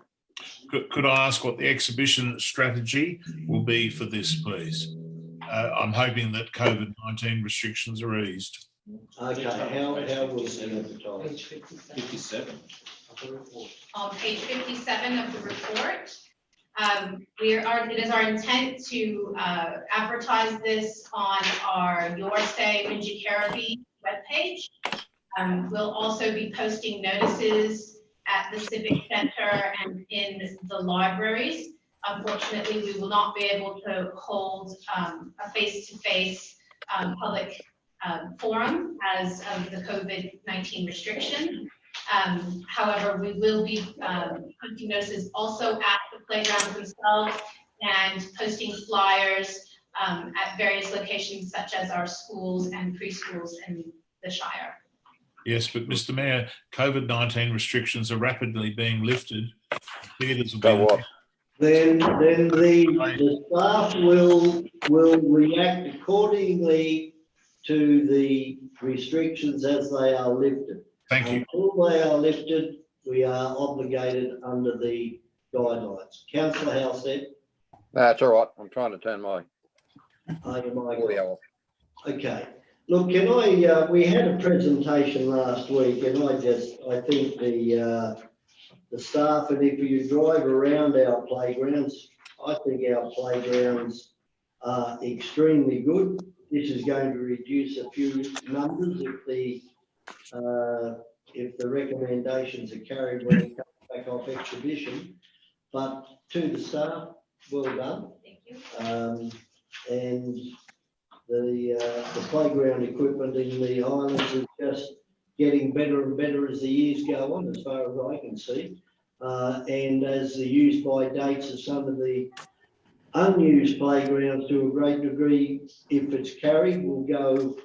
Could I ask what the exhibition strategy will be for this, please? I'm hoping that COVID-19 restrictions are eased. Okay, how will it advertise? Page 57 of the report. On page 57 of the report, it is our intent to advertise this on our Your Say Minjakarribi webpage. We'll also be posting notices at the Civic Centre and in the libraries. Unfortunately, we will not be able to hold a face-to-face public forum as of the COVID-19 restriction. However, we will be posting notices also at the playgrounds themselves and posting flyers at various locations such as our schools and preschools in the Shire. Yes, but Mr. Mayor, COVID-19 restrictions are rapidly being lifted. Theatres will So be. what? Then the staff will react accordingly to the restrictions as they are lifted. Thank you. Until they are lifted, we are obligated under the guidelines. Councillor Howstead, That's all right. I'm trying to turn my are you my audio off. Okay, look, we had a presentation last week and I think the staff, and if you drive around our playgrounds, I think our playgrounds are extremely good. This is going to reduce a few numbers if the recommendations are carried when it comes back off exhibition. But to the staff, well done. Thank you. And the playground equipment in the Highlands is just getting better and better as the years go on, as far as I can see. And as the use by dates of some of the unused playgrounds to a great degree, if it's carried, will go,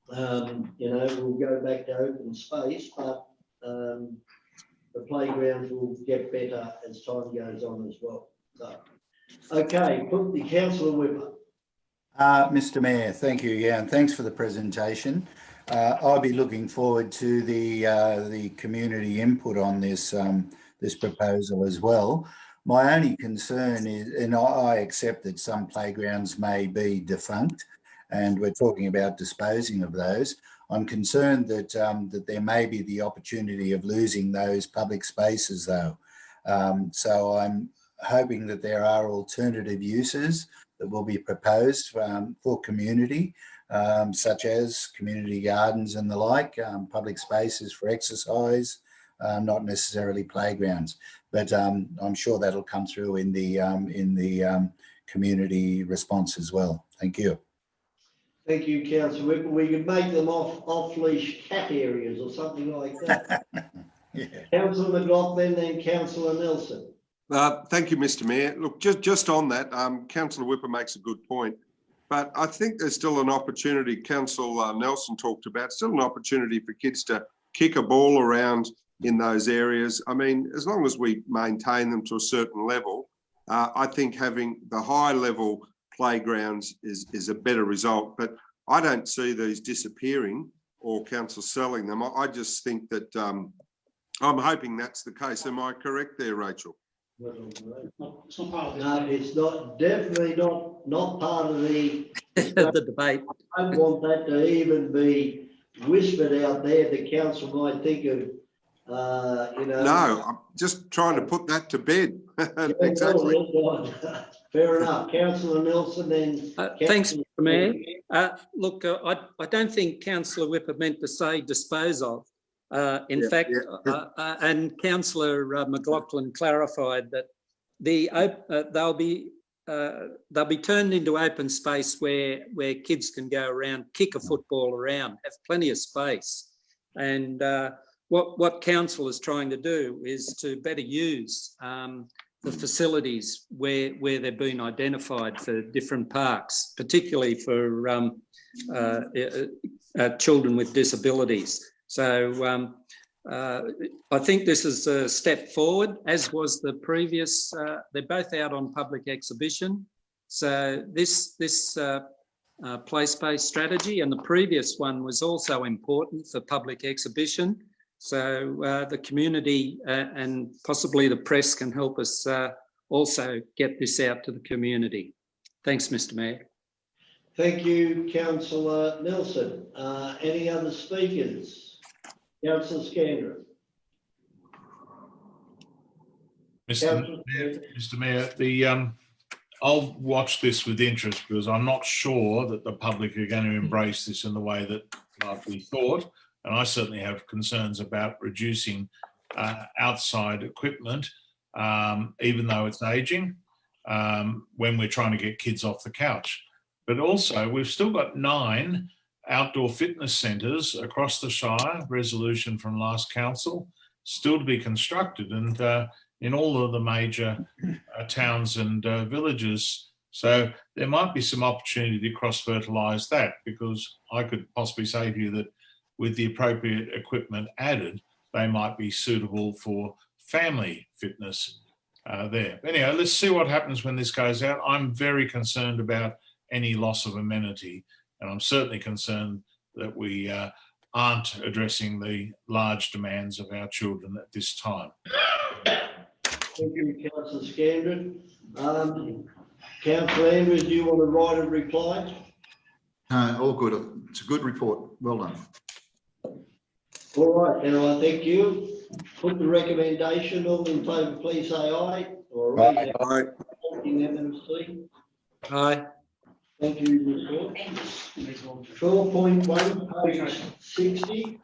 we'll go back to open space, but the playgrounds will get better as time goes on as well. So, okay, put the Councillor Whipper. Mr. Mayor, thank you. Yeah, and thanks for the presentation. I'll be looking forward to the community input on this this proposal as well. My only concern is, and I accept that some playgrounds may be defunct, and we're talking about disposing of those. I'm concerned that that there may be the opportunity of losing those public spaces, though. So I'm hoping that there are alternative uses that will be proposed for community, such as community gardens and the like, public spaces for exercise, not necessarily playgrounds. But I'm sure that'll come through in the community response as well. Thank you. Thank you, Councillor Whipper. We could make them off-leash cat areas or something like that. Yeah. Councillor McLaughlin, then Councillor Nelson. Thank you, Mr. Mayor. Look, just on that, Councillor Whipper makes a good point, but I think there's still an opportunity. Councillor Nelson talked about still an opportunity for kids to kick a ball around in those areas. I mean, as long as we maintain them to a certain level, I think having the high level playgrounds is a better result. But I don't see these disappearing or council selling them. I just think that I'm hoping that's the case. Am I correct there, Rachel? No, it's not, definitely not part of the debate. I don't want that to even be whispered out there. The council might think of, No, I'm just trying to put that to bed. Exactly. Fair enough. Councillor Nelson, then. Thanks, Mr. Mayor. Look, I don't think Councillor Whipper meant to say dispose of. In fact, and Councillor McLaughlin clarified that they'll be turned into open space where kids can go around, kick a football around, have plenty of space. And what council is trying to do is to better use the facilities where they've been identified for different parks, particularly for children with disabilities. So I think this is a step forward, as was the previous. They're both out on public exhibition. So this place-based strategy and the previous one was also important for public exhibition. So the community and possibly the press can help us also get this out to the community. Thanks, Mr. Mayor. Thank you, Councillor Nelson. Any other speakers? Councillor Scandrett. Mr. Mayor, I'll watch this with interest because I'm not sure that the public are going to embrace this in the way that we thought. And I certainly have concerns about reducing outside equipment, even though it's aging, when we're trying to get kids off the couch. But also, we've still got 9 outdoor fitness centres across the Shire, resolution from last council, still to be constructed, and in all of the major towns and villages. So there might be some opportunity to cross-fertilise that, because I could possibly say to you that with the appropriate equipment added, they might be suitable for family fitness there. Anyhow, let's see what happens when this goes out. I'm very concerned about any loss of amenity, and I'm certainly concerned that we aren't addressing the large demands of our children at this time. Thank you, Councillor Scandron. Councillor Andrews, do you want to write a reply? All good. It's a good report. Well done. All right, now I thank you. Put the recommendation. All in favour, please say aye. Or Aye. unanimously. Aye. Thank you, Ms. Hall. 12.1, page 60.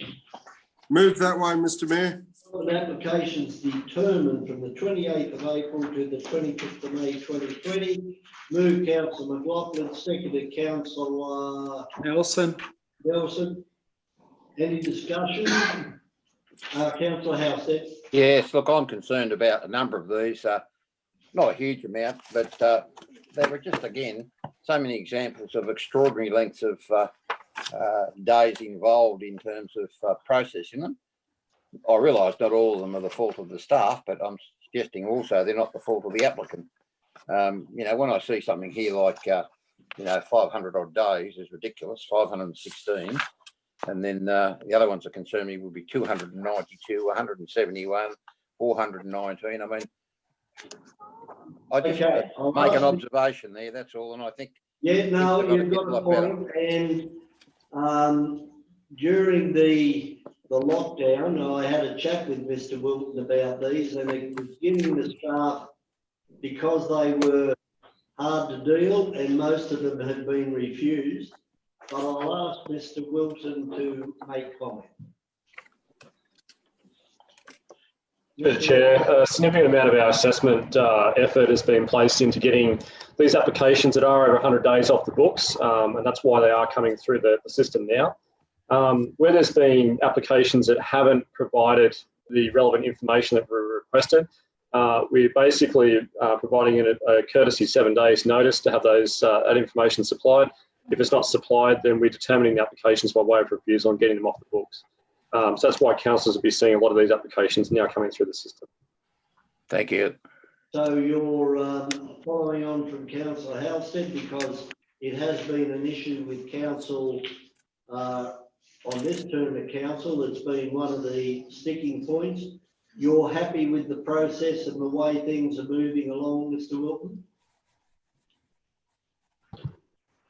Move that way, Mr Mayor. Applications determined from the 28th of April to the 25th of May 2020. Move Councillor McLaughlin, seconded Councillor Nelson. Nelson. Any discussion? Councillor Housestead. Yes, look, I'm concerned about a number of these, not a huge amount, but there were just, again, so many examples of extraordinary lengths of days involved in terms of processing them. I realise not all of them are the fault of the staff, but I'm suggesting also they're not the fault of the applicant. You know, when I see something here like, 500 odd days is ridiculous, 516. And then the other ones that concern me will be 292, 171, 419. I mean, I just want to make an observation there, that's all. And I think... Yeah, no, you've got a point. And during the lockdown, I had a chat with Mr Wilton about these, and it was giving the staff, because they were hard to deal and most of them had been refused. But I'll ask Mr Wilton to make comment. Mr. Chair, a significant amount of our assessment effort has been placed into getting these applications that are over 100 days off the books, and that's why they are coming through the system now. Where there's been applications that haven't provided the relevant information that were requested, we're basically providing a courtesy 7 days notice to have that information supplied. If it's not supplied, then we're determining the applications by way of refusal and getting them off the books. So that's why councillors will be seeing a lot of these applications now coming through the system. Thank you. So you're following on from Councillor Halstead, because it has been an issue with council on this term of council. It's been one of the sticking points. You're happy with the process and the way things are moving along, Mr Wilton?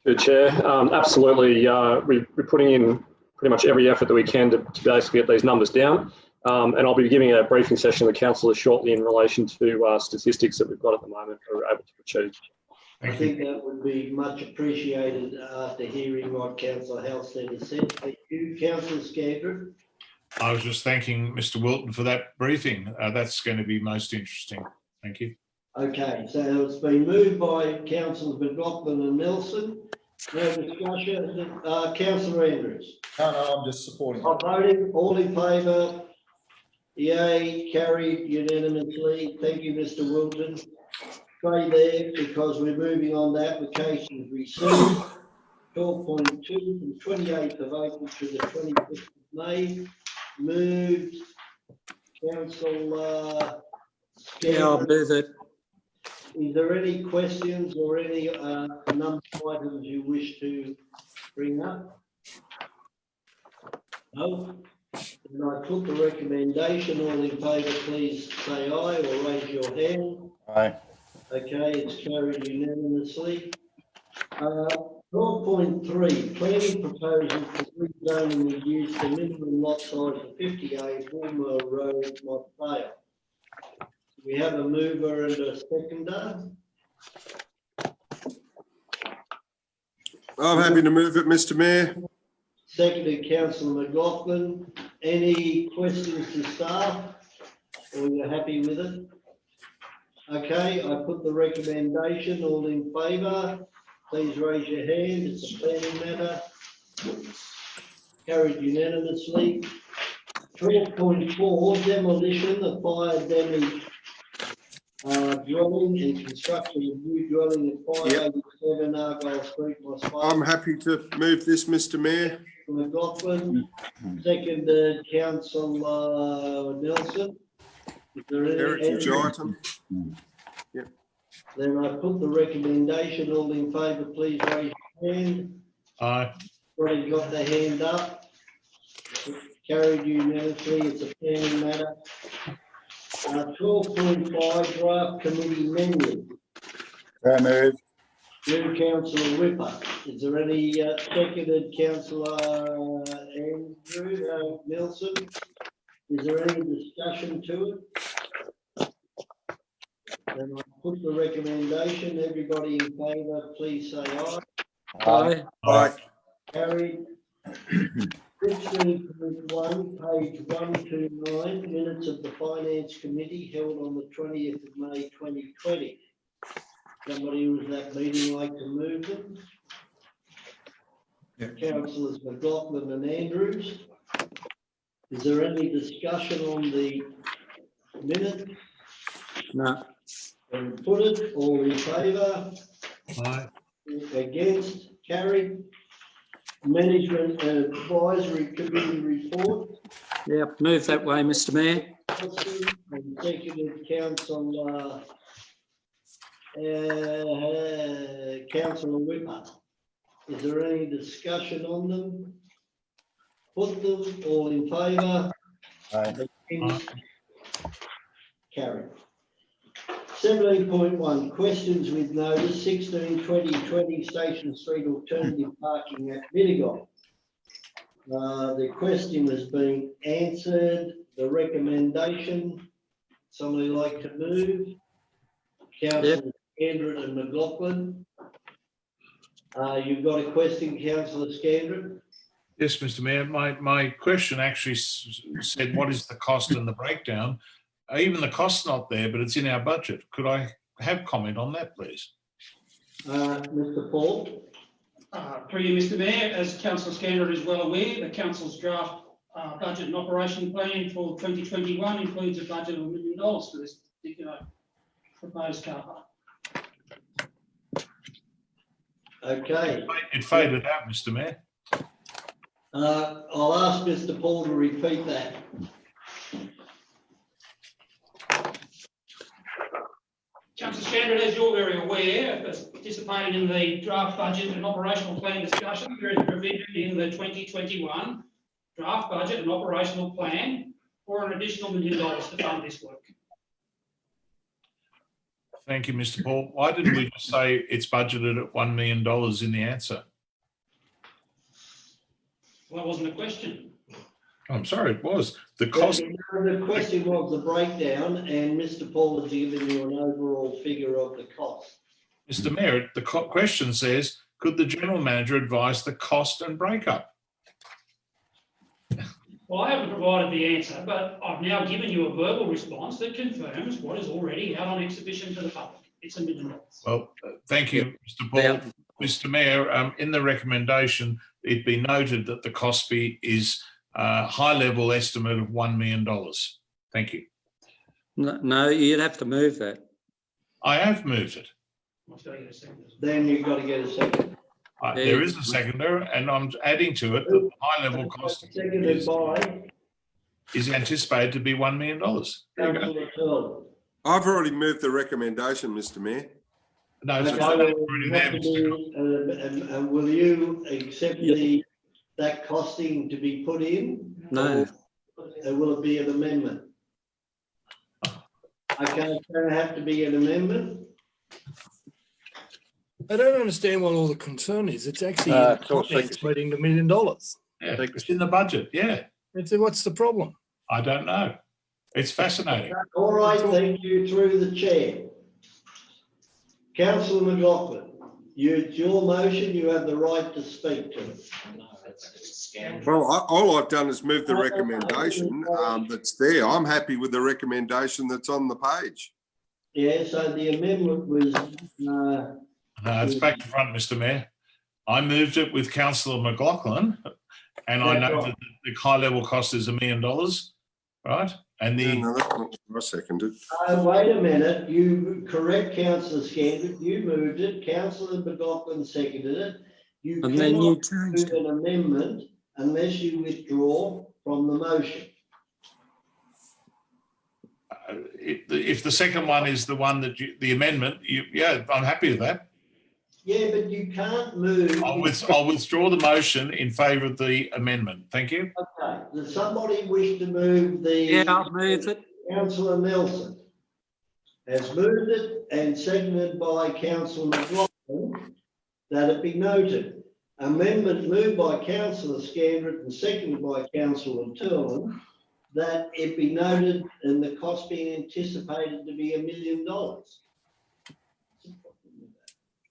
Good Chair, absolutely. We're putting in pretty much every effort that we can to basically get these numbers down. And I'll be giving a briefing session to the councillors shortly in relation to statistics that we've got at the moment that we're able to achieve. I think that would be much appreciated after hearing what Councillor Halstead has said. Thank you. Councillor Scandron. I was just thanking Mr Wilton for that briefing. That's going to be most interesting. Thank you. Okay, so it's been moved by Councillors McLaughlin and Nelson. No discussion. Councillor Andrews. No, I'm just supporting. I'm voting. All in favour? Yay, carried unanimously. Thank you, Mr Wilton. Stay there, because we're moving on to applications received. 12.2 from 28th of April to the 25th of May. Moved. Councillor. Yeah, I'll move it. Is there any questions or any number of items you wish to bring up? No? Then I put the recommendation. All in favour, please say aye or raise your hand. Aye. Okay, it's carried unanimously. 12.3, planning proposal for rezoning reduce the minimum lot size of 50A Woolmer Road, Motvale. We have a mover and a seconder. I'm happy to move it, Mr Mayor. Seconded Councillor McLaughlin. Any questions to staff, or you're happy with it? Okay, I put the recommendation. All in favour, please raise your hand. It's a planning matter. Carried unanimously. 12.4, demolition of fire damage dwelling and construction of new dwelling at 587 Argyle Street, Moss. I'm happy to move this, Mr Mayor. McLaughlin, seconded Councillor Nelson. Is there any Heritage item. Yep. Then I put the recommendation. All in favour, please raise your hand. Aye. Already got the hand up. carried unanimously. It's a planning matter. 12.5 draft committee menu. So moved. New councillor Whipper. Is there any seconded councillor Andrew Nelson? Is there any discussion to it? Then I put the recommendation. Everybody in favour, please say aye. Aye. Aye. Carried. 16.1, page 129, minutes of the Finance Committee held on the 20th of May 2020. Somebody who was at that meeting like to move them? Councillors McLaughlin and Andrews. Is there any discussion on the minute? No. And put it, all in favour? Aye. Against, carried. Management and Advisory Committee report. Yep, move that way, Mr Mayor. And seconded councillor Councillor Whipper. Is there any discussion on them? Put them, all in favour? Aye. Against? Carried. 17.1, questions with notice, 16/20/20 Station Street alternative parking at Mittagong. The question has been answered. The recommendation, somebody like to move? Councillor Scandrett and McLaughlin. You've got a question, Councillor Scandrett? Yes, Mr Mayor, my question actually said, what is the cost and the breakdown? Even the cost's not there, but it's in our budget. Could I have comment on that, please? Mr Paul? Through you, Mr Mayor, as Councillor Scandrett is well aware, the Council's draft budget and operation plan for 2021 includes a budget of $1 million for this particular proposed car park. Okay. It faded out, Mr Mayor. I'll ask Mr Paul to repeat that. Councillor Scandrett, as you're very aware, as participating in the draft budget and operational plan discussion, there is a provision in the 2021 draft budget and operational plan for an additional $1 million to fund this work. Thank you, Mr Paul. Why didn't we just say it's budgeted at $1 million in the answer? Well, that wasn't a question. I'm sorry, it was. The cost. The question was the breakdown, and Mr Paul has given you an overall figure of the cost. Mr Mayor, the question says, could the General Manager advise the cost and breakup? Well, I haven't provided the answer, but I've now given you a verbal response that confirms what is already out on exhibition to the public. It's $1 million. Well, thank you, Mr Paul. Mr Mayor, in the recommendation, it be noted that the cost is a high-level estimate of $1 million. Thank you. No, you'd have to move that. I have moved it. Then you've got to get a second. There is a seconder, and I'm adding to it that the high-level cost Seconded by is anticipated to be $1 million. There you go. Councillor Turtle. I've already moved the recommendation, Mr Mayor. No, it's Okay, already there, Mr. and will you accept that costing to be put in? No. Or will it be an amendment? Okay, it's going to have to be an amendment. I don't understand what all the concern is. It's actually exceeding the $1 million. Yeah, it's in the budget, yeah. What's the problem? I don't know. It's fascinating. All right, thank you, through the chair. Councillor McLaughlin, it's your motion, you have the right to speak to it. Well, all I've done is move the recommendation that's there. I'm happy with the recommendation that's on the page. Yeah, so the amendment was... No, it's back to front, Mr Mayor. I moved it with Councillor McLaughlin, and I know that the high-level cost is $1 million, right? And the... No, that's not what I seconded. Wait a minute, you correct Councillor Scandrett, you moved it, Councillor McLaughlin seconded it. You And then you cannot changed do an amendment unless you withdraw from the motion. If the second one is the one that the amendment, yeah, I'm happy with that. Yeah, but you can't move. I'll withdraw the motion in favour of the amendment. Thank you. Okay, Okay, does somebody wish to move the? Yeah, I'll move it. Councillor Nelson has moved it and seconded by Councillor McLaughlin that it be noted. Amendment moved by Councillor Scandrett and seconded by Councillor Turlin that it be noted and the cost being anticipated to be $1 million.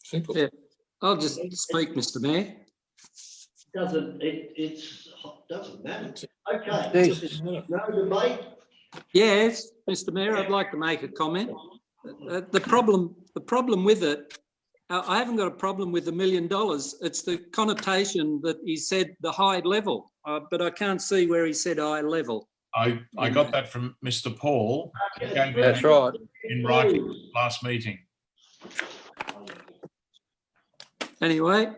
Simple. Yeah. I'll just speak, Mr Mayor. Doesn't matter. Okay, Jesus. no debate. Yes, Mr Mayor, I'd like to make a comment. The problem with it, I haven't got a problem with $1 million. It's the connotation that he said the high level, but I can't see where he said high level. I got that from Mr. Paul. He gave me That's right. in writing last meeting. Anyway,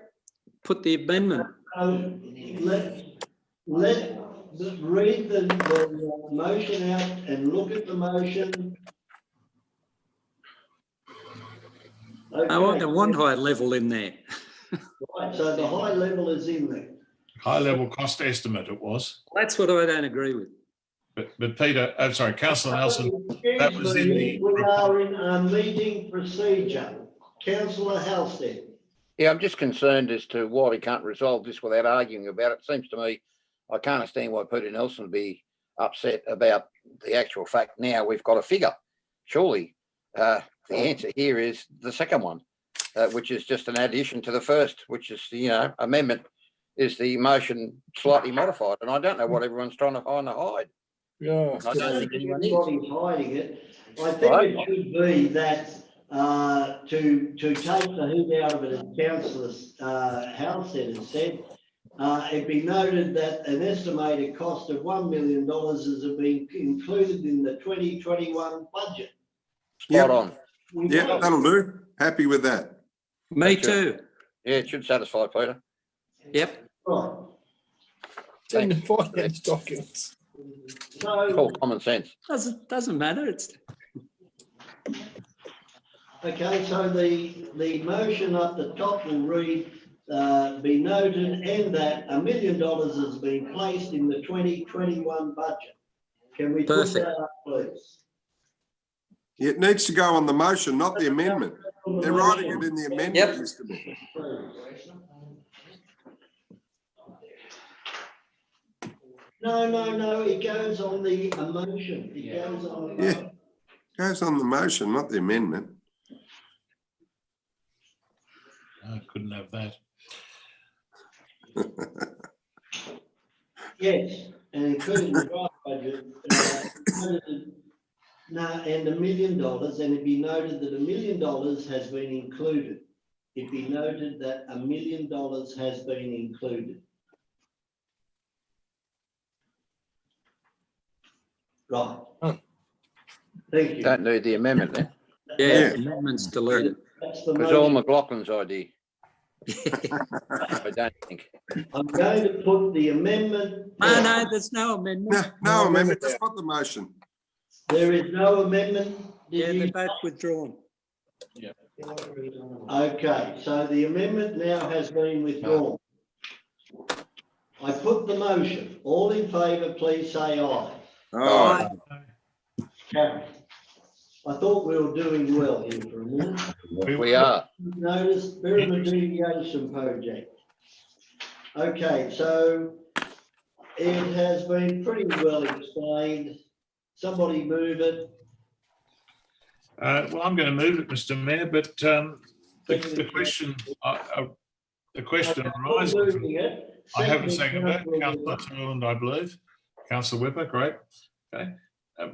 put the amendment. Read the motion out and look at the motion. I want one high level in there. Right, so the high level is in there. High level cost estimate it was. That's what I don't agree with. But Peter, I'm sorry, Councillor Nelson, that was in the We are in a meeting procedure. Councillor Halstead. Yeah, I'm just concerned as to why we can't resolve this without arguing about it. Seems to me, I can't understand why Peter Nelson would be upset about the actual fact. Now we've got a figure. Surely the answer here is the second one, which is just an addition to the first, which is, amendment is the motion slightly modified. And I don't know what everyone's trying to hide. Yeah. I don't think anyone is. Everybody's hiding it. I think Right. it should be that to take the heat out of it, as Councillor Halstead has said, it be noted that an estimated cost of $1 million has been included in the 2021 budget. Spot on. Yeah, that'll do. Happy with that. Me too. Yeah, it should satisfy Peter. Yep. Right. It's in the finance documents. It's So, all common sense. Doesn't matter. It's okay, so the motion up the top will read, be noted and that $1 million has been placed in the 2021 budget. Can we put Perfect. that up, please? It needs to go on the motion, not the amendment. They're writing it in the amendment, Yep. Mr. Mayor. No, it goes on the motion. It goes on the Yeah. motion. Goes on the motion, not the amendment. I couldn't have that. Yes, and including the draft budget, and $1 million, and it be noted that $1 million has been included. It be noted that $1 million has been included. Right. Thank you. Don't need the amendment then. yeah, amendments deleted. That's the It was all motion. McLaughlin's idea. I don't think. I'm going to put the amendment. No, there's no amendment. No amendment, just put the motion. There is no amendment. Yeah, Did they're you? both withdrawn. Okay, so the amendment now has been withdrawn. I put the motion. All in favour, please say aye. Oh, Carry. I thought we were doing well here for a minute. We are. Notice Pyramid Remediation Project. Okay, so it has been pretty well explained. Somebody move it. Well, I'm going to move it, Mr. Mayor, but the question arises. Moving it. I have a seconder, Seconded, Councillor Turland, I believe. Councillor Whipper, great. Okay.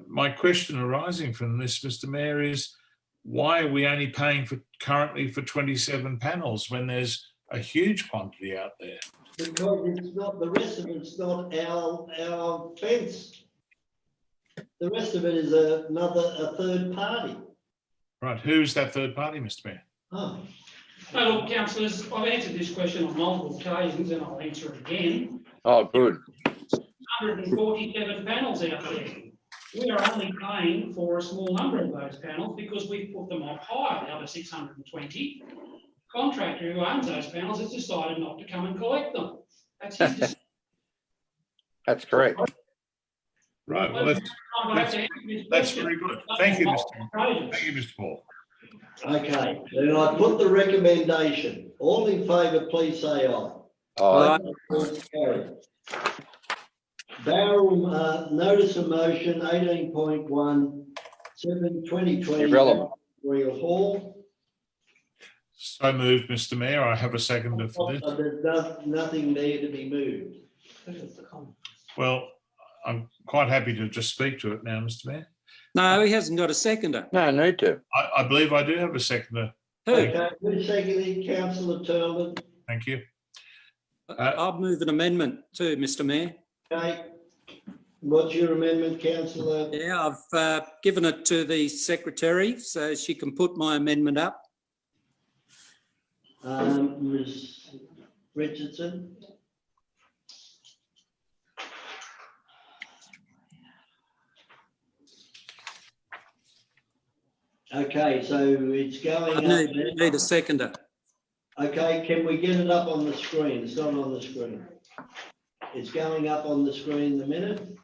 My question arising from this, Mr. Mayor, is why are we only paying currently for 27 panels when there's a huge quantity out there? Because it's not, the rest of it's not our fence. The rest of it is a third party. Right, who's that third party, Mr. Mayor? Oh, No, look, councillors, I've answered this question on multiple occasions and I'll answer it again. Oh, good. 147 panels out there. We are only paying for a small number of those panels because we've put them up higher, the other 620. Contractor who owns those panels has decided not to come and collect them. That's his decision. That's correct. Right, well, that's very good. Thank you, Mr. Paul. Okay, then I put the recommendation. All in favour, please say aye. Aye. Carried. Barrel, notice of motion 18.1, 2020. Irrelevant. Royal Hall. So moved, Mr. Mayor. I have a seconder for this. There's nothing there to be moved. Well, I'm quite happy to just speak to it now, Mr. Mayor. No, he hasn't got a seconder. No need to. I believe I do have a seconder. Who? Okay, who's seconding? Councillor Turlin. Thank you. I'll move an amendment too, Mr. Mayor. Okay. What's your amendment, councillor? Yeah, I've given it to the secretary so she can put my amendment up. Ms. Richardson? Okay, so it's going I up. need a seconder. Okay, can we get it up on the screen? It's not on the screen. It's going up on the screen in a minute.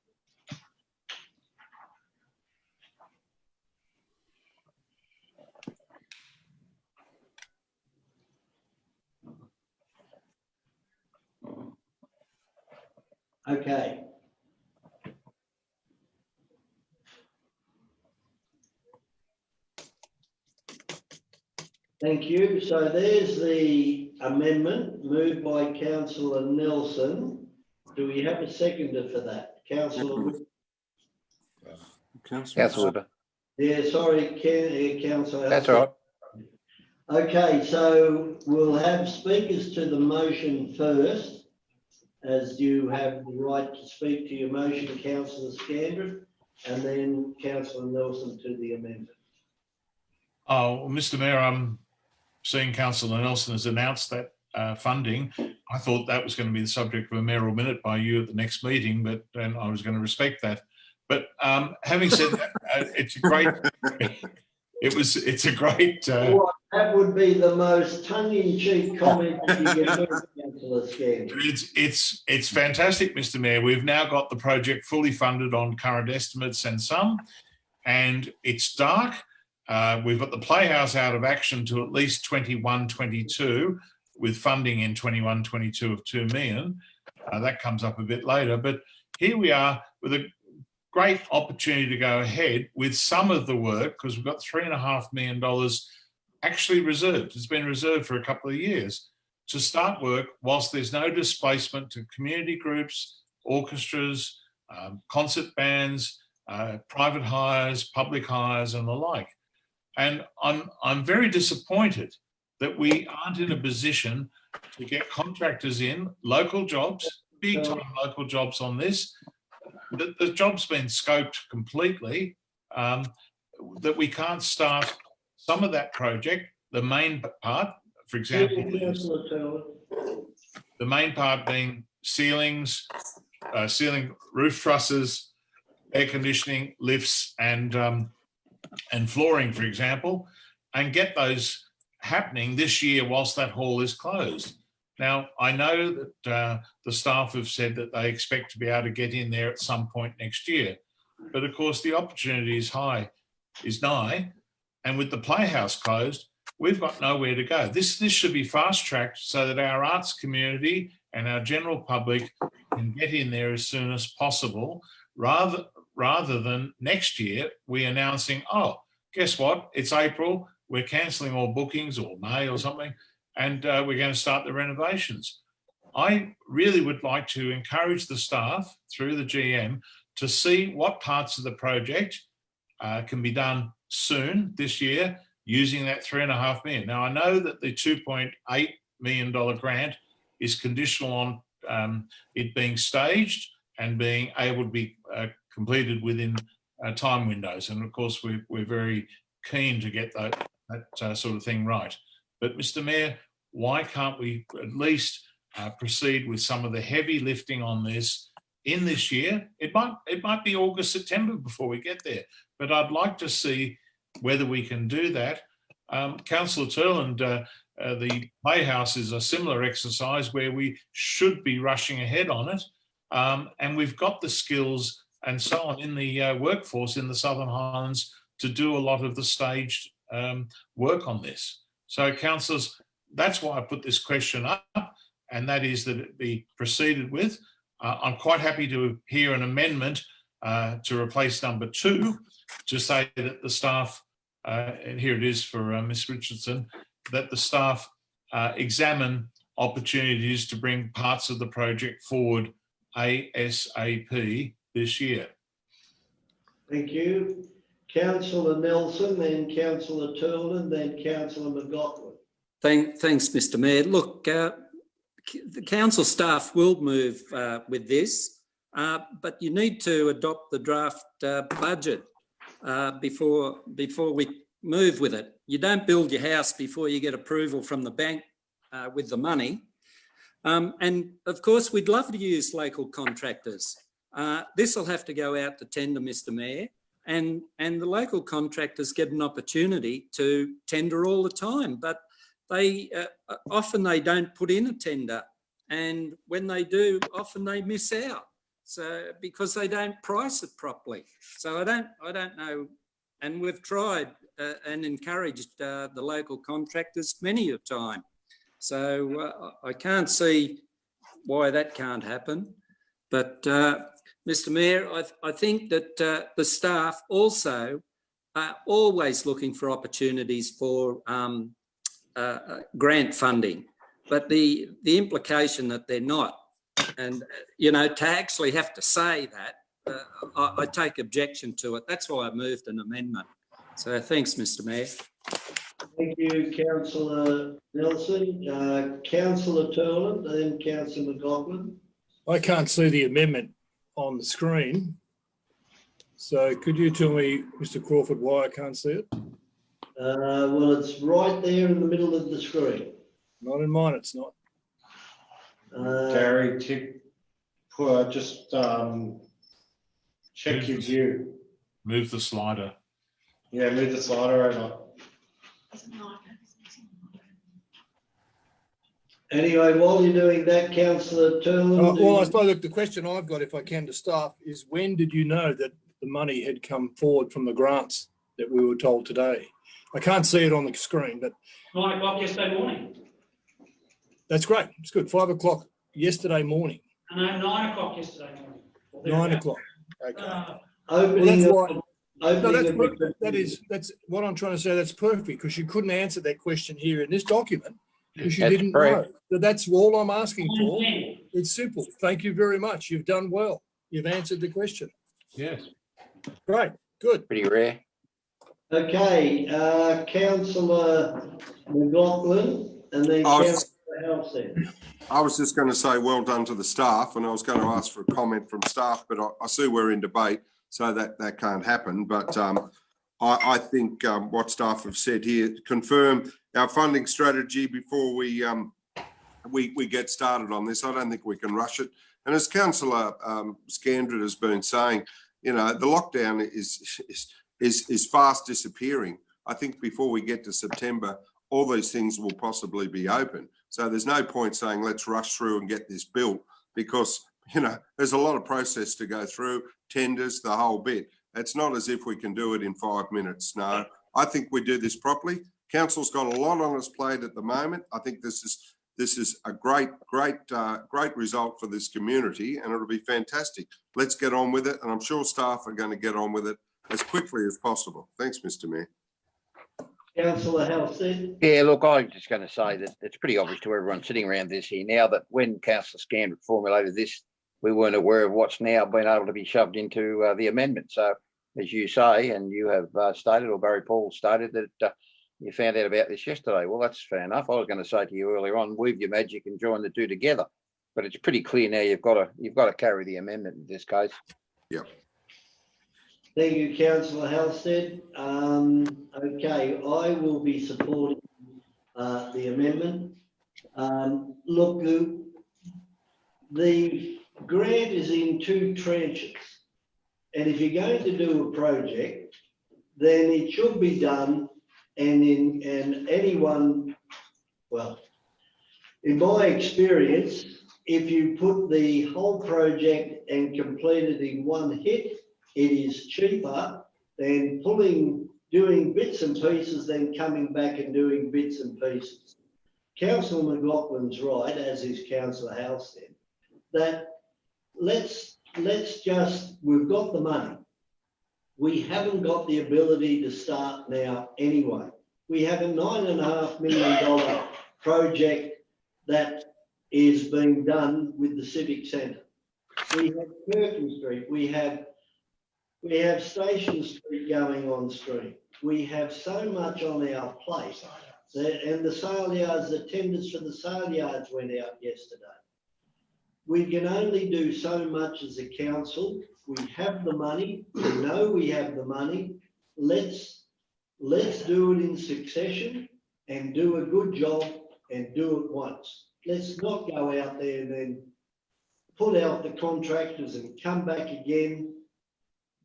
Okay. Thank you. So there's the amendment moved by councillor Nelson. Do we have a seconder for that? Councillor? Councillor Whipper. Yeah, sorry, councillor. That's all right. Okay, so we'll have speakers to the motion first, as you have the right to speak to your motion, councillor Scandrett, and then councillor Nelson to the amendment. Oh, well, Mr. Mayor, I'm seeing councillor Nelson has announced that funding. I thought that was going to be the subject of a mayoral minute by you at the next meeting, but and I was going to respect that. But having said that, it's a great. It's a great. That would be the most tongue-in-cheek comment you can make, councillor Scandrett. It's fantastic, Mr. Mayor. We've now got the project fully funded on current estimates and some, and it's dark. We've got the Playhouse out of action to at least 21-22 with funding in 21-22 of 2 million. That comes up a bit later, but here we are with a great opportunity to go ahead with some of the work because we've got $3.5 million actually reserved. It's been reserved for a couple of years to start work whilst there's no displacement to community groups, orchestras, concert bands, private hires, public hires and the like. And I'm very disappointed that we aren't in a position to get contractors in, local jobs, big time local jobs on this. The job's been scoped completely, that we can't start some of that project, the main part, for example, the main part being ceilings, ceiling roof trusses, air conditioning, lifts and flooring, for example, and get those happening this year whilst that hall is closed. Now, I know that the staff have said that they expect to be able to get in there at some point next year. But of course, the opportunity is nigh. And with the Playhouse closed, we've got nowhere to go. This should be fast-tracked so that our arts community and our general public can get in there as soon as possible, rather than next year we announcing, oh, guess what? It's April, we're cancelling all bookings, or May or something, and we're going to start the renovations. I really would like to encourage the staff through the GM to see what parts of the project can be done soon this year using that $3.5 million. Now, I know that the $2.8 million grant is conditional on it being staged and being able to be completed within time windows. And of course, we're very keen to get that sort of thing right. But Mr. Mayor, why can't we at least proceed with some of the heavy lifting on this in this year? It might be August, September before we get there, but I'd like to see whether we can do that. Councillor Turland, the Playhouse is a similar exercise where we should be rushing ahead on it. and we've got the skills and so on in the workforce in the Southern Highlands to do a lot of the staged work on this. So, councillors, that's why I put this question up, and that is that it be proceeded with. I'm quite happy to hear an amendment to replace number 2 to say that the staff, and here it is for Ms Richardson, that the staff examine opportunities to bring parts of the project forward ASAP this year. Thank you. Councillor Nelson, then Councillor Turlin, then Councillor McLaughlin. Thanks, Mr. Mayor. Look, the council staff will move with this, but you need to adopt the draft budget before we move with it. You don't build your house before you get approval from the bank with the money. And of course, we'd love to use local contractors. This will have to go out to tender, Mr. Mayor, and the local contractors get an opportunity to tender all the time, but they often they don't put in a tender, and when they do, often they miss out. So because they don't price it properly. So I don't know, and we've tried and encouraged the local contractors many a time. So I can't see why that can't happen. But Mr. Mayor, I think that the staff also are always looking for opportunities for grant funding, but the implication that they're not, and you know, to actually have to say that, I take objection to it. That's why I moved an amendment. So thanks, Mr. Mayor. Thank you, Councillor Nelson. Councillor Turlin, then Councillor McLaughlin. I can't see the amendment on the screen. So could you tell me, Mr. Crawford, why I can't see it? Well, it's right there in the middle of the screen. Not in mine, it's not. Gary, just check your view. Move the slider. Yeah, move the slider over. Anyway, while you're doing that, Councillor Turlin. Well, I suppose the question I've got, if I can, to staff is, when did you know that the money had come forward from the grants that we were told today? I can't see it on the screen, but 9 o'clock yesterday morning. that's great. It's good. 5 o'clock yesterday morning. No, 9 o'clock yesterday morning. 9 o'clock. Okay. Opening That's what I'm trying to say. That's perfect, because you couldn't answer that question here in this document because you That's didn't correct. know. So that's all I'm asking for. It's simple. Thank you very much. You've done well. You've answered the question. Yes. Great. Good. Pretty rare. Okay, Councillor McLaughlin, and then Councillor Halstead. I was just going to say well done to the staff, and I was going to ask for a comment from staff, but I see we're in debate, so that can't happen. But I think what staff have said here, confirm our funding strategy before we get started on this. I don't think we can rush it. And as Councillor Scandrett has been saying, you know, the lockdown is fast disappearing. I think before we get to September, all these things will possibly be open. So there's no point saying let's rush through and get this built, because, you know, there's a lot of process to go through, tenders, the whole bit. It's not as if we can do it in 5 minutes. No, I think we do this properly. Council's got a lot on its plate at the moment. I think this is a great result for this community, and it'll be fantastic. Let's get on with it, and I'm sure staff are going to get on with it as quickly as possible. Thanks, Mr. Mayor. Councillor Halstead. Yeah, look, I'm just going to say that it's pretty obvious to everyone sitting around this here now that when Councillor Scandrett formulated this, we weren't aware of what's now been able to be shoved into the amendment. So, as you say, and you have stated, or Barry Paul stated, that you found out about this yesterday. Well, that's fair enough. I was going to say to you earlier on, weave your magic and join the two together. But it's pretty clear now you've got to carry the amendment in this case. Yep. Thank you, Councillor Halstead. Okay, I will be supporting the amendment. Look, the grant is in 2 tranches, and if you're going to do a project, then it should be done. And anyone, well, in my experience, if you put the whole project and complete it in one hit, it is cheaper than doing bits and pieces, then coming back and doing bits and pieces. Councillor McLaughlin's right, as is Councillor House said, that let's just, we've got the money. We haven't got the ability to start now anyway. We have a $9.5 million project that is being done with the Civic Centre. We have Perkins Street, we have Station Street going on stream. We have so much on our plate. And the sale yards, the tenders for the sale yards went out yesterday. We can only do so much as a council. We have the money. We know we have the money. Let's do it in succession and do a good job and do it once. Let's not go out there and then put out the contractors and come back again.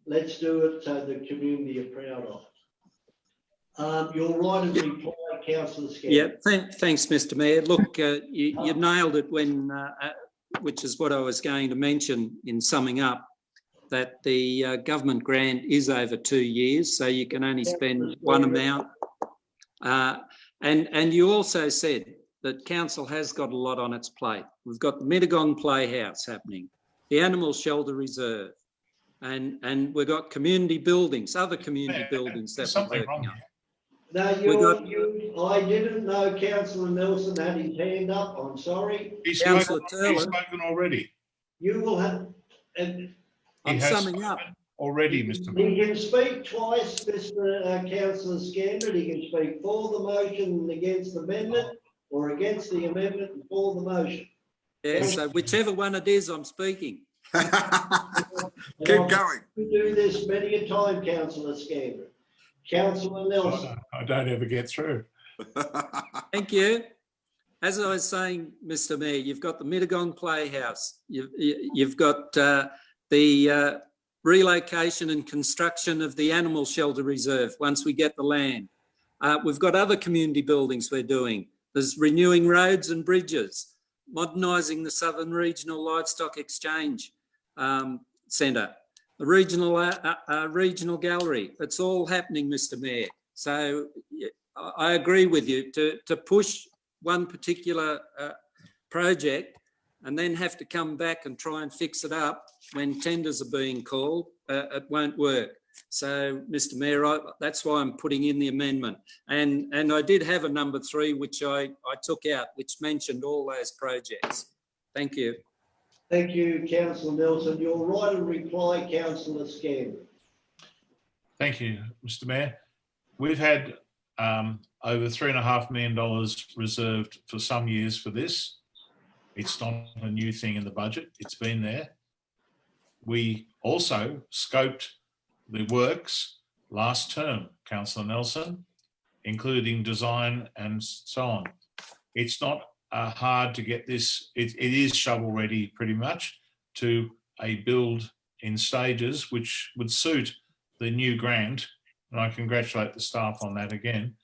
Let's do it so the community are proud of it. You're right in reply, Councillor Scanlon. Yeah, thanks, Mr Mayor. Look, you nailed it when, which is what I was going to mention in summing up, that the government grant is over 2 years, so you can only spend one amount. And you also said that council has got a lot on its plate. We've got the Mittagong Playhouse happening, the Animal Shelter Reserve, and we've got community buildings, other community buildings that we're working on. No, I didn't know Councillor Nelson had his hand up. I'm sorry. He's Councillor spoken already. You will have. I'm summing up already, Mr. Mayor. He can speak twice, Mr. Councillor Scandred. He can speak for the motion and against the amendment, or against the amendment and for the motion. Yeah, so whichever one it is, I'm speaking. Keep going. We do this many a time, Councillor Scandred. Councillor Nelson. I don't ever get through. Thank you. As I was saying, Mr Mayor, you've got the Mittagong Playhouse. You've got the relocation and construction of the Animal Shelter Reserve once we get the land. We've got other community buildings we're doing. There's renewing roads and bridges, modernising the Southern Regional Livestock Exchange Centre, the regional gallery. It's all happening, Mr Mayor. So I agree with you to push one particular project and then have to come back and try and fix it up when tenders are being called, it won't work. So, Mr Mayor, that's why I'm putting in the amendment. And I did have a number 3, which I took out, which mentioned all those projects. Thank you. Thank you, Councillor Nelson. You're right in reply, Councillor Scandred. Thank you, Mr Mayor. We've had over $3.5 million reserved for some years for this. It's not a new thing in the budget. It's been there. We also scoped the works last term, Councillor Nelson, including design and so on. It's not hard to get this. It is shovel ready pretty much to a build in stages, which would suit the new grant. And I congratulate the staff on that again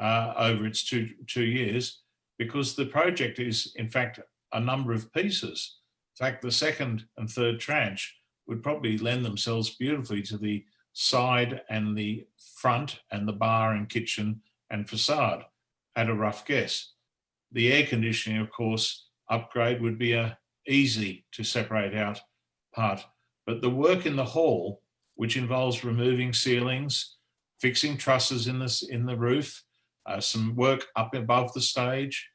over its two years, because the project is in fact a number of pieces. In fact, the second and third tranche would probably lend themselves beautifully to the side and the front and the bar and kitchen and facade at a rough guess. The air conditioning, of course, upgrade would be easy to separate out part, but the work in the hall, which involves removing ceilings, fixing trusses in the roof, some work up above the stage,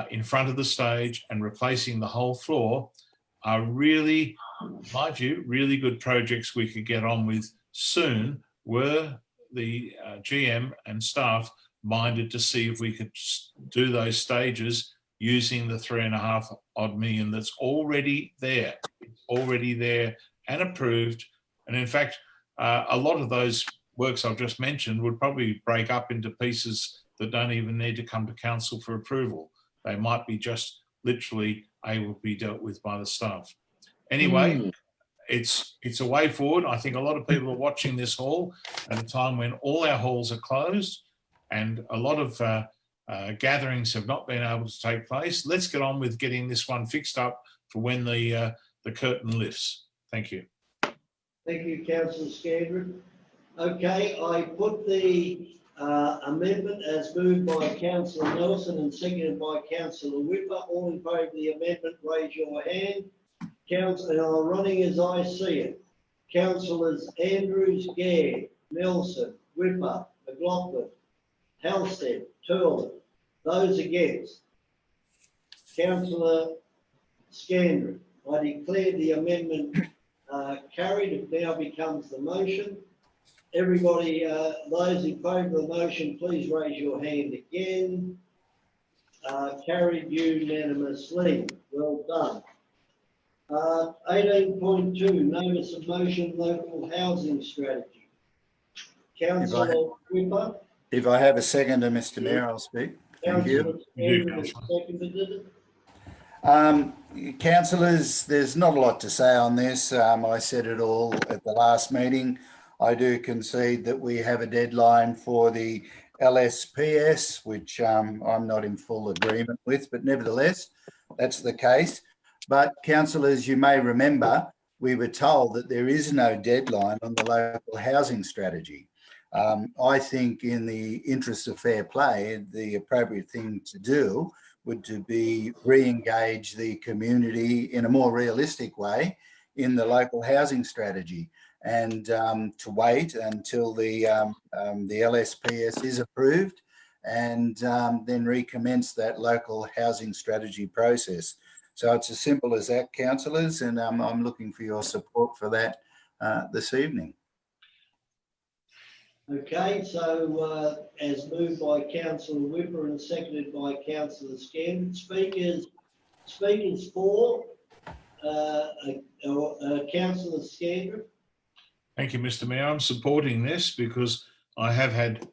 in front of the stage, and replacing the whole floor, are really, in my view, really good projects we could get on with soon, were the GM and staff minded to see if we could do those stages using the $3.5 odd million that's already there. It's already there and approved. And in fact, a lot of those works I've just mentioned would probably break up into pieces that don't even need to come to council for approval. They might be just literally able to be dealt with by the staff. Anyway, it's a way forward. I think a lot of people are watching this hall at a time when all our halls are closed, and a lot of gatherings have not been able to take place. Let's get on with getting this one fixed up for when the curtain lifts. Thank you. Thank you, councillor Scandrett. Okay, I put the amendment as moved by councillor Nelson and seconded by councillor Whipper. All in favour of the amendment, raise your hand. Councillor, I'm running as I see it. Councillors Andrews, Gare, Nelson, Whipper, McLaughlin, Halstead, Turley. Those against? Councillor Scandrett. I declare the amendment carried. It now becomes the motion. Everybody, those in favour of the motion, please raise your hand again. Carried unanimously. Well done. 18.2, notice of motion, local housing strategy. Councillor Whipper. If I have a seconder, Mr Mayor, I'll speak. Thank you. Seconded it. Councillors, there's not a lot to say on this. I said it all at the last meeting. I do concede that we have a deadline for the LSPS, which I'm not in full agreement with, but nevertheless, that's the case. But councillors, you may remember, we were told that there is no deadline on the local housing strategy. I think in the interest of fair play, the appropriate thing to do would to be re-engage the community in a more realistic way in the local housing strategy, and to wait until the LSPS is approved, and then recommence that local housing strategy process. So it's as simple as that, councillors, and I'm looking for your support for that this evening. Okay, so as moved by councillor Whipper and seconded by councillor Scandrett, speakers for councillor Scandrett. Thank you, Mr Mayor. I'm supporting this because I have had,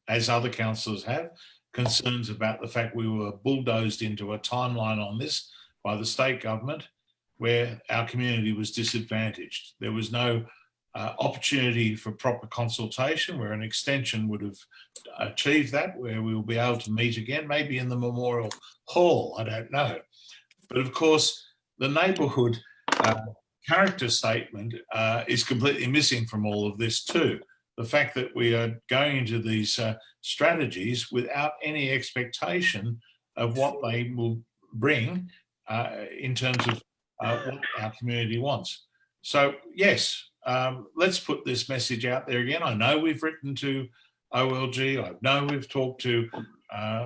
as other councillors have, concerns about the fact we were bulldozed into a timeline on this by the state government where our community was disadvantaged. There was no opportunity for proper consultation where an extension would have achieved that, where we will be able to meet again, maybe in the Memorial Hall, I don't know. But of course, the neighbourhood character statement is completely missing from all of this too. The fact that we are going into these strategies without any expectation of what they will bring in terms of what our community wants. So yes, let's put this message out there again. I know we've written to OLG. I know we've talked to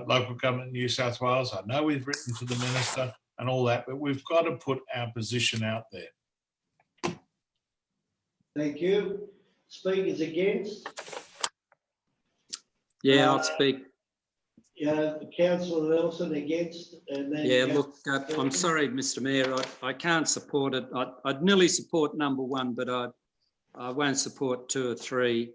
local government New South Wales. I know we've written to the minister and all that, but we've got to put our position out there. Thank you. Speakers against? Yeah, I'll speak. Yeah, councillor Nelson against, and then. Yeah, look, I'm sorry, Mr Mayor, I can't support it. I'd nearly support number one, but I won't support 2 or 3.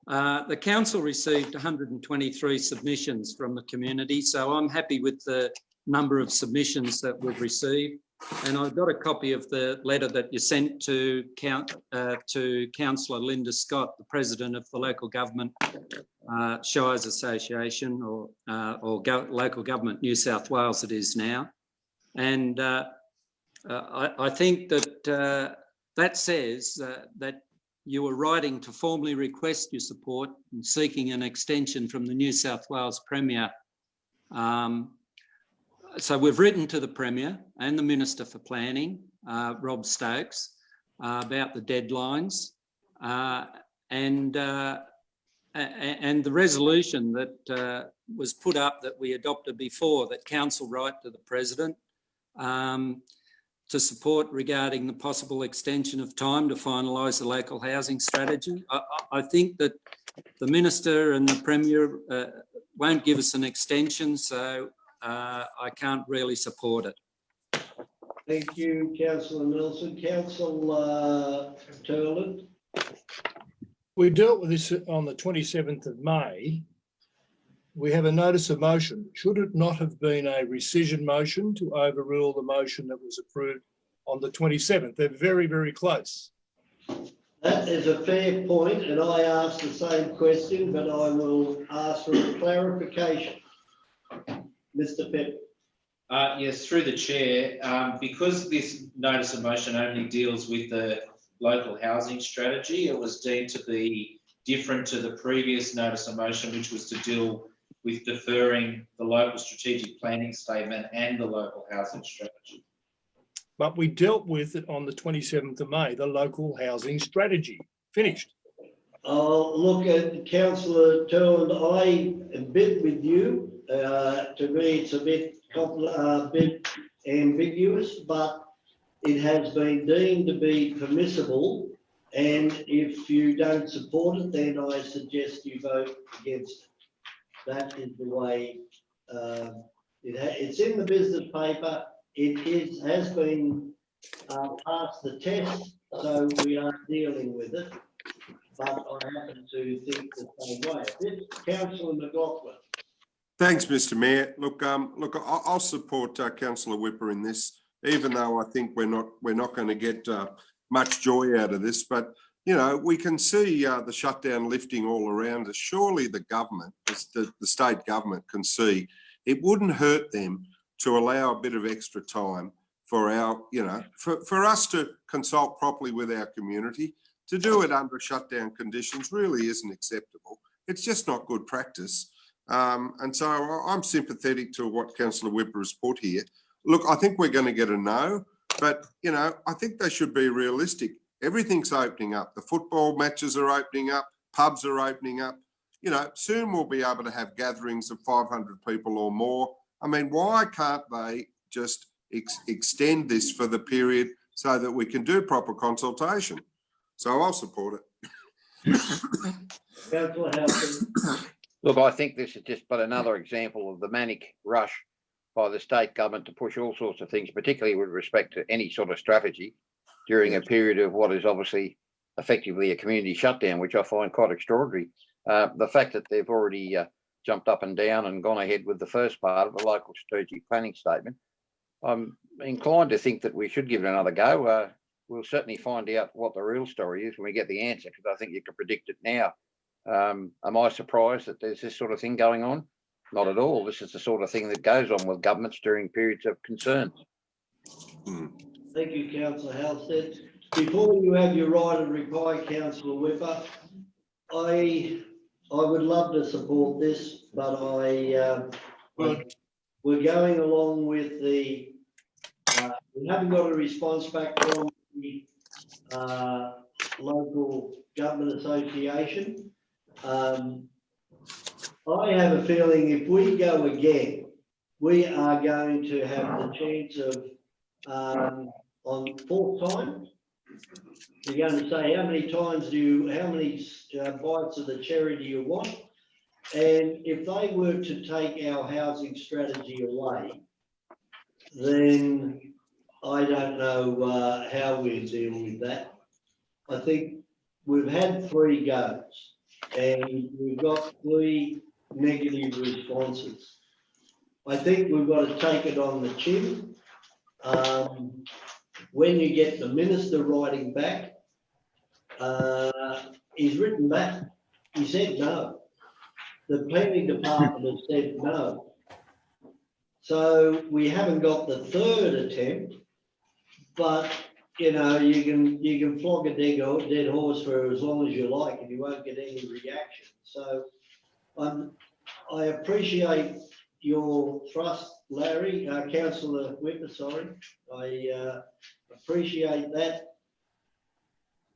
The council received 123 submissions from the community, so I'm happy with the number of submissions that we've received. And I've got a copy of the letter that you sent to Councillor Linda Scott, the President of the Local Government Shires Association, or Local Government New South Wales it is now. And I think that that says that you are writing to formally request your support and seeking an extension from the New South Wales Premier. So we've written to the Premier and the Minister for Planning, Rob Stokes, about the deadlines, and the resolution that was put up that we adopted before, that Council write to the President to support regarding the possible extension of time to finalise the local housing strategy. I think that the Minister and the Premier won't give us an extension, so I can't really support it. Thank you, councillor Nelson. Councillor Turland. We dealt with this on the 27th of May. We have a notice of motion. Should it not have been a rescission motion to overrule the motion that was approved on the 27th? They're very, very close. That is a fair point, and I asked the same question, but I will ask for a clarification. Mr. Pepper. Yes, through the chair, because this notice of motion only deals with the local housing strategy, it was deemed to be different to the previous notice of motion, which was to deal with deferring the local strategic planning statement and the local housing strategy. But we dealt with it on the 27th of May, the local housing strategy. Finished. I'll look at Councillor Turland. I am a bit with you. To me, it's a bit ambiguous, but it has been deemed to be permissible. And if you don't support it, then I suggest you vote against it. That is the way it's in the business paper. It has been passed the test, so we are dealing with it. But I happen to think the same way. This Councillor McLaughlin. Thanks, Mr. Mayor. Look, I'll support Councillor Whipper in this, even though I think we're not going to get much joy out of this. But you know, we can see the shutdown lifting all around us. Surely the government, the state government, can see it wouldn't hurt them to allow a bit of extra time for our, you know, for us to consult properly with our community. To do it under shutdown conditions really isn't acceptable. It's just not good practice. And so I'm sympathetic to what Councillor Whipper has put here. Look, I think we're going to get a no, but, you know, I think they should be realistic. Everything's opening up. The football matches are opening up. Pubs are opening up. You know, soon we'll be able to have gatherings of 500 people or more. I mean, why can't they just extend this for the period so that we can do proper consultation? So I'll support it. Councillor Howson. Look, I think this is just but another example of the manic rush by the state government to push all sorts of things, particularly with respect to any sort of strategy during a period of what is obviously effectively a community shutdown, which I find quite extraordinary. The fact that they've already jumped up and down and gone ahead with the first part of the local strategic planning statement, I'm inclined to think that we should give it another go. We'll certainly find out what the real story is when we get the answer, because I think you can predict it now. Am I surprised that there's this sort of thing going on? Not at all. This is the sort of thing that goes on with governments during periods of concerns. Thank you, Councillor Halstead. Before you have your right of reply, Councillor Whipper, I would love to support this, but we're going along with the. We haven't got a response back from the local government association. I have a feeling if we go again, we are going to have the chance of on fourth time. You're going to say how many times how many bites of the cherry do you want? And if they were to take our housing strategy away, then I don't know how we'll deal with that. I think we've had 3 goes and we've got 3 negative responses. I think we've got to take it on the chin. When you get the minister writing back, he's written back. He said no. The planning department has said no. So we haven't got the 3rd attempt, but you know, you can flog a dead horse for as long as you like and you won't get any reaction. So I appreciate your thrust, Larry, Councillor Whipper, sorry. I appreciate that.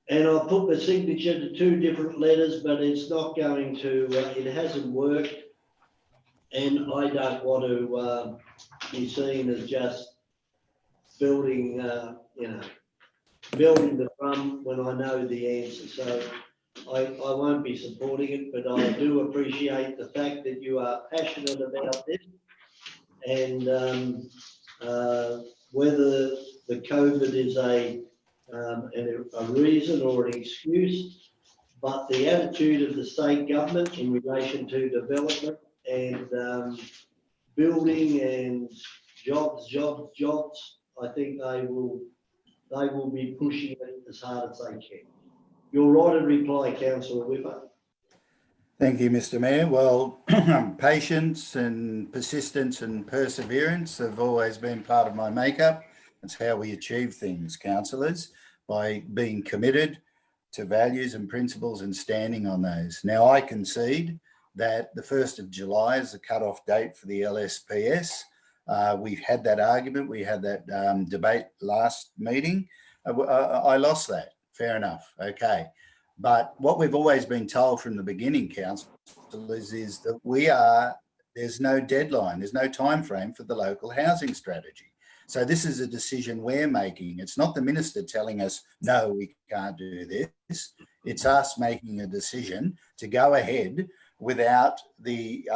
And I'll put the signature to 2 different letters, but it's not going to, it hasn't worked. And I don't want to be seen as just building, you know, building the drum when I know the answer. So I won't be supporting it, but I do appreciate the fact that you are passionate about this. And whether the COVID is a reason or an excuse, but the attitude of the state government in relation to development and building and jobs, I think they will be pushing it as hard as they can. Your right of reply, councillor Whipper. Thank you, Mr. Mayor. Well, patience and persistence and perseverance have always been part of my makeup. It's how we achieve things, councillors, by being committed to values and principles and standing on those. Now, I concede that the 1st of July is the cut-off date for the LSPS. We've had that argument. We had that debate last meeting. I lost that. Fair enough. Okay. But what we've always been told from the beginning, councillors, is that there's no deadline, there's no time frame for the local housing strategy. So this is a decision we're making. It's not the minister telling us, no, we can't do this. It's us making a decision to go ahead without the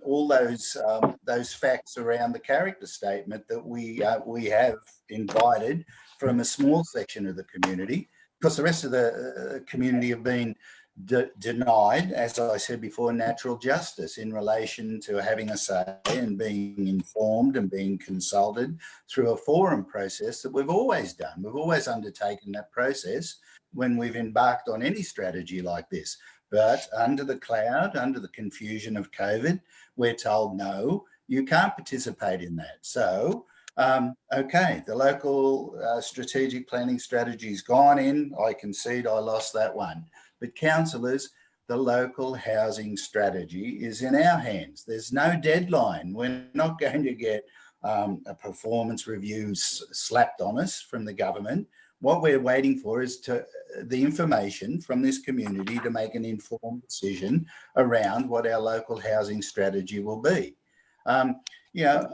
all those facts around the character statement that we have invited from a small section of the community, because the rest of the community have been denied, as I said before, natural justice in relation to having a say and being informed and being consulted through a forum process that we've always done. We've always undertaken that process when we've embarked on any strategy like this. But under the cloud, under the confusion of COVID, we're told, no, you can't participate in that. So, okay, the local strategic planning strategy's gone in. I concede I lost that one. But councillors, the local housing strategy is in our hands. There's no deadline. We're not going to get a performance review slapped on us from the government. What we're waiting for is the information from this community to make an informed decision around what our local housing strategy will be. You know,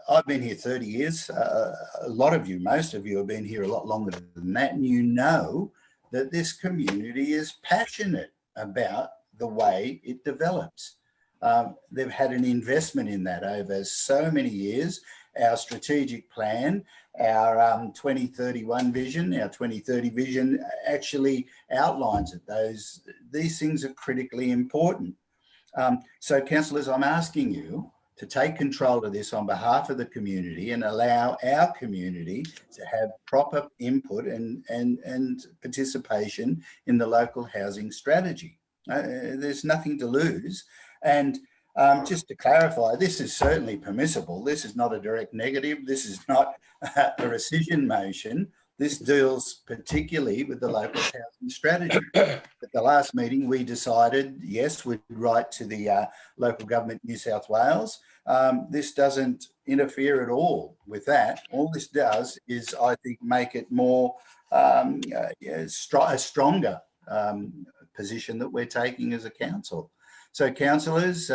I've been here 30 years. A lot of you, most of you have been here a lot longer than that, and you know that this community is passionate about the way it develops. They've had an investment in that over so many years. Our strategic plan, our 2031 vision, our 2030 vision actually outlines it. These things are critically important. So councillors, I'm asking you to take control of this on behalf of the community and allow our community to have proper input and participation in the local housing strategy. There's nothing to lose. And just to clarify, this is certainly permissible. This is not a direct negative. This is not a rescission motion. This deals particularly with the local housing strategy. At the last meeting, we decided, yes, we'd write to the local government New South Wales. This doesn't interfere at all with that. All this does is, I think, make it more a stronger position that we're taking as a council. So councillors,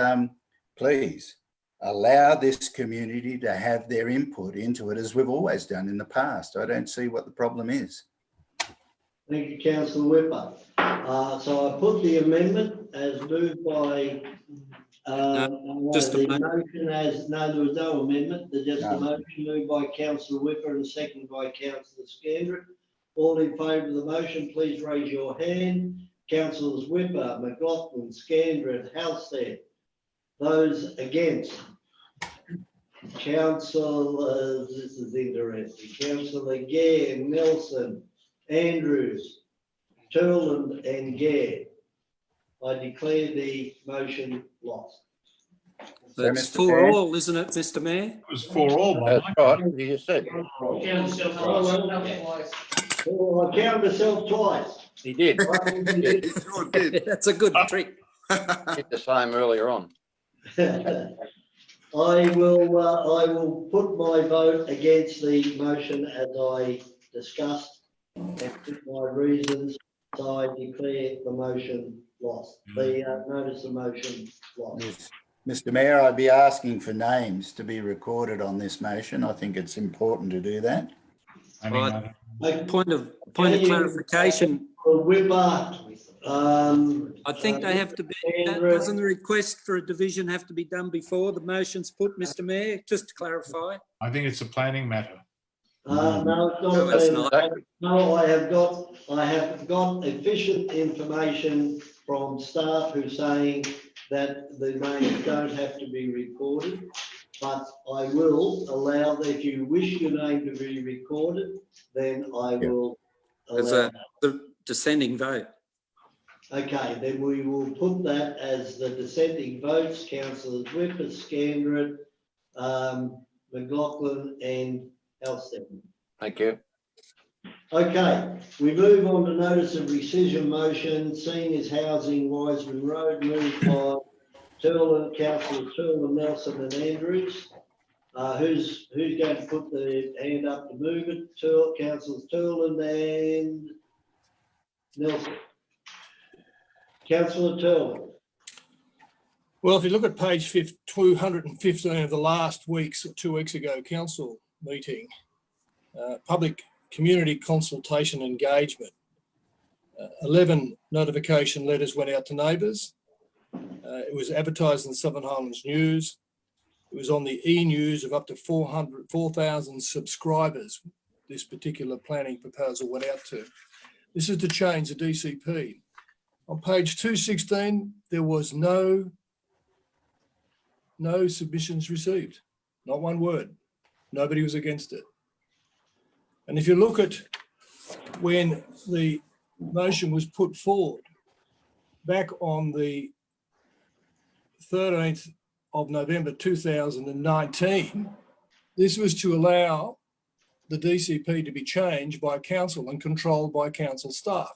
please allow this community to have their input into it as we've always done in the past. I don't see what the problem is. Thank you, councillor Whipper. So I put the amendment as moved by just a moment. motion as, no, there was no amendment. There's just a motion moved by councillor Whipper and seconded by councillor Scandrett. All in favour of the motion, please raise your hand. Councillors Whipper, McLaughlin, Scandrett, Halstead. Those against? Councillor, this is interesting. Councillor Gare, Nelson, Andrews, Turland and Gare. I declare the motion lost. That's for all, isn't it, Mr. Mayor? It was for all. That's right, you just said. Oh, I counted myself twice. He did. He sure did. That's a good trick. Did the same earlier on. I will put my vote against the motion as I discussed and put my reasons. So I declare the motion lost. The notice of motion lost. Yes. Mr. Mayor, I'd be asking for names to be recorded on this motion. I think it's important to do that. Point of clarification. Whipper, I think they have to be, doesn't the request for a division have to be done before the motion's put, Mr. Mayor, just to clarify? I think it's a planning matter. no, it's not. No, I have got efficient information from staff who's saying that the names don't have to be recorded, but I will allow that if you wish your name to be recorded, then I will allow that. dissenting vote. Okay, then we will put that as the dissenting votes, councillors Whipper, Scandrett, McLaughlin and Halstead. Thank you. Okay, we move on to notice of rescission motion, seniors housing Wiseman Road, moved by Turlin, councillor Turlin, Nelson and Andrews. Who's going to put the hand up to move it? Councillors Turlin and Nelson. Councillor Turlin. Well, if you look at page 215 of the last week's, 2 weeks ago, council meeting, public community consultation engagement, 11 notification letters went out to neighbours. It was advertised in the Southern Highlands News. It was on the e-news of up to 4,000 subscribers. This particular planning proposal went out to. This is to change the DCP. On page 216, there was no submissions received, not one word. Nobody was against it. And if you look at when the motion was put forward, back on the 13th of November 2019, this was to allow the DCP to be changed by council and controlled by council staff.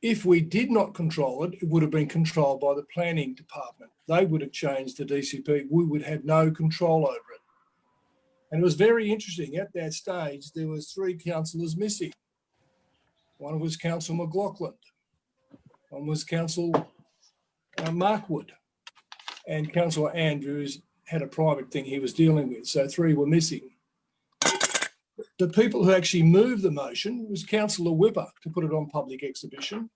If we did not control it, it would have been controlled by the planning department. They would have changed the DCP. We would have no control over it. And it was very interesting. At that stage, there was 3 councillors missing. One was Councillor McLaughlin. One was Councillor Markwood. And Councillor Andrews had a private thing he was dealing with. So 3 were missing. The people who actually moved the motion was Councillor Whipper to put it on public exhibition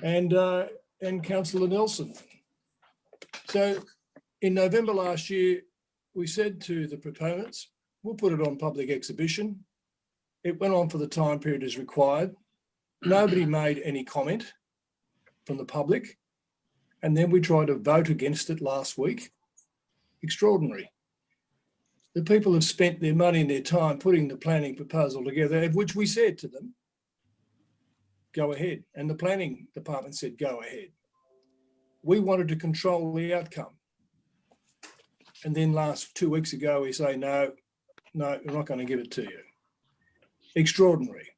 and Councillor Nelson. So in November last year, we said to the proponents, we'll put it on public exhibition. It went on for the time period as required. Nobody made any comment from the public. And then we tried to vote against it last week. Extraordinary. The people have spent their money and their time putting the planning proposal together, of which we said to them, go ahead. And the planning department said, go ahead. We wanted to control the outcome. And then 2 weeks ago, we say, no, we're not going to give it to you. Extraordinary.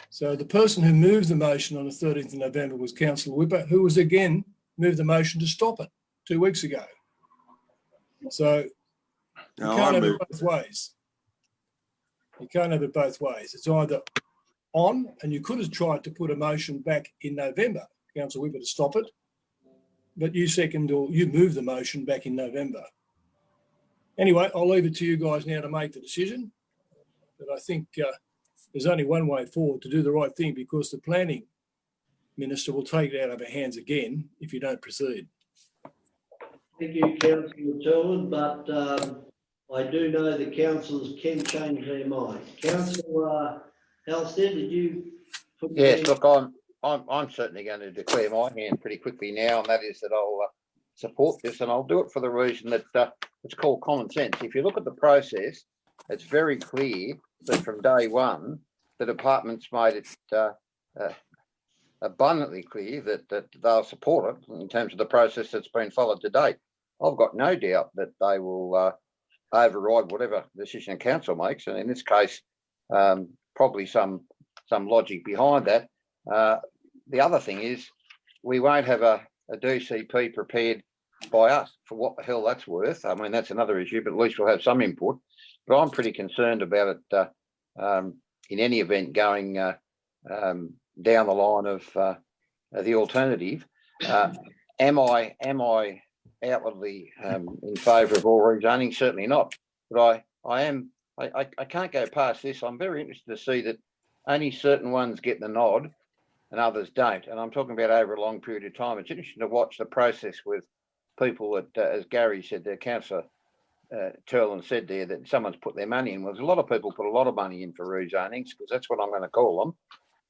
So the person who moved the motion on the 13th of November was Councillor Whipper, who was again moved the motion to stop it 2 weeks ago. So you can't have it both ways. You can't have it both ways. It's either on, and you could have tried to put a motion back in November, Councillor Whipper, to stop it, but you moved the motion back in November. Anyway, I'll leave it to you guys now to make the decision. But I think there's only one way forward to do the right thing, because the planning minister will take it out of our hands again if you don't proceed. Thank you, Councillor Turlin, but I do know that councillors can change their mind. Councillor Halstead, did you? Yes, look, I'm certainly going to declare my hand pretty quickly now, and that is that I'll support this, and I'll do it for the reason that it's called common sense. If you look at the process, it's very clear that from day one, the department's made it abundantly clear that they'll support it in terms of the process that's been followed to date. I've got no doubt that they will override whatever decision council makes, and in this case, probably some logic behind that. The other thing is, we won't have a DCP prepared by us for what the hell that's worth. I mean, that's another issue, but at least we'll have some input. But I'm pretty concerned about it in any event going down the line of the alternative. Am I outwardly in favour of all rezoning? Certainly not. But I can't go past this. I'm very interested to see that only certain ones get the nod and others don't. And I'm talking about over a long period of time. It's interesting to watch the process with people that, as Gary said, the councillor Turlin said there, that someone's put their money in. Well, there's a lot of people put a lot of money in for rezonings, because that's what I'm going to call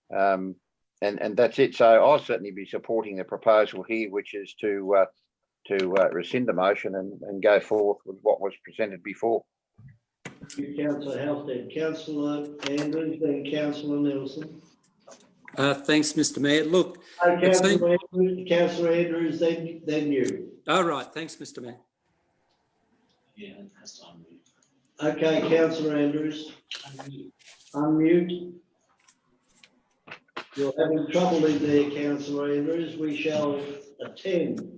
them. And that's it. So I'll certainly be supporting the proposal here, which is to rescind the motion and go forth with what was presented before. you, Councillor Halstead. Councillor Andrews, then Councillor Nelson. Thanks, Mr Mayor. Look, Councillor Andrews, then you. all right, thanks, Mr Mayor. Yeah, that's on. Okay, Councillor Andrews. Unmute. You're having trouble in there, Councillor Andrews. We shall attend.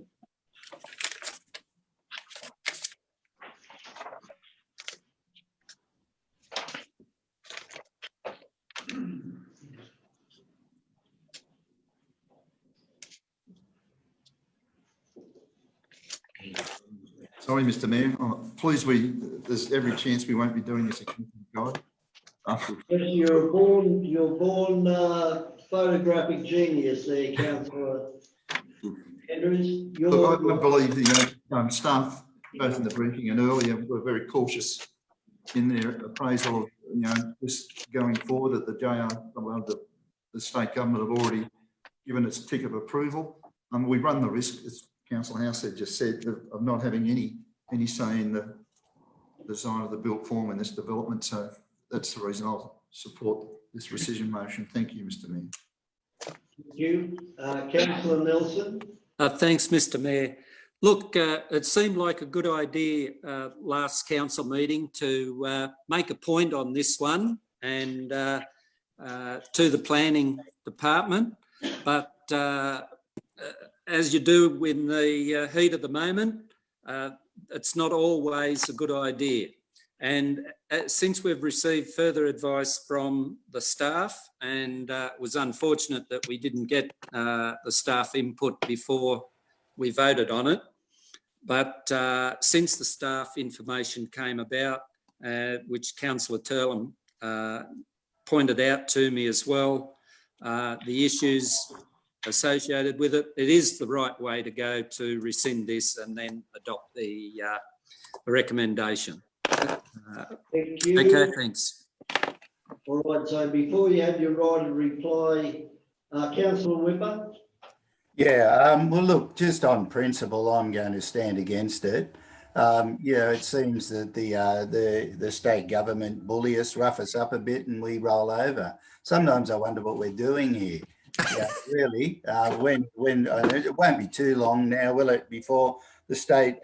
Sorry, Mr Mayor. Please, there's every chance we won't be doing this again, God. Yes, you're born photographic genius there, Councillor Andrews. Look, I believe staff, both in the briefing and earlier, were very cautious in their appraisal of, just going forward at the the state government have already given its tick of approval. We run the risk, as Councillor Halstead just said, of not having any say in the design of the built form in this development. So that's the reason I'll support this rescission motion. Thank you, Mr Mayor. Thank you. Councillor Nelson. Thanks, Mr Mayor. Look, it seemed like a good idea last council meeting to make a point on this one and to the planning department, but as you do in the heat of the moment, it's not always a good idea. And since we've received further advice from the staff, and it was unfortunate that we didn't get the staff input before we voted on it, but since the staff information came about, which Councillor Turlham pointed out to me as well, the issues associated with it, it is the right way to go to rescind this and then adopt the recommendation. Thank you. Okay, thanks. All right, so before you have your right of reply, Councillor Whipper. Yeah, well, look, just on principle, I'm going to stand against it. It seems that the state government bully us, rough us up a bit, and we roll over. Sometimes I wonder what we're doing here. Yeah, really. When it won't be too long now, will it? Before the state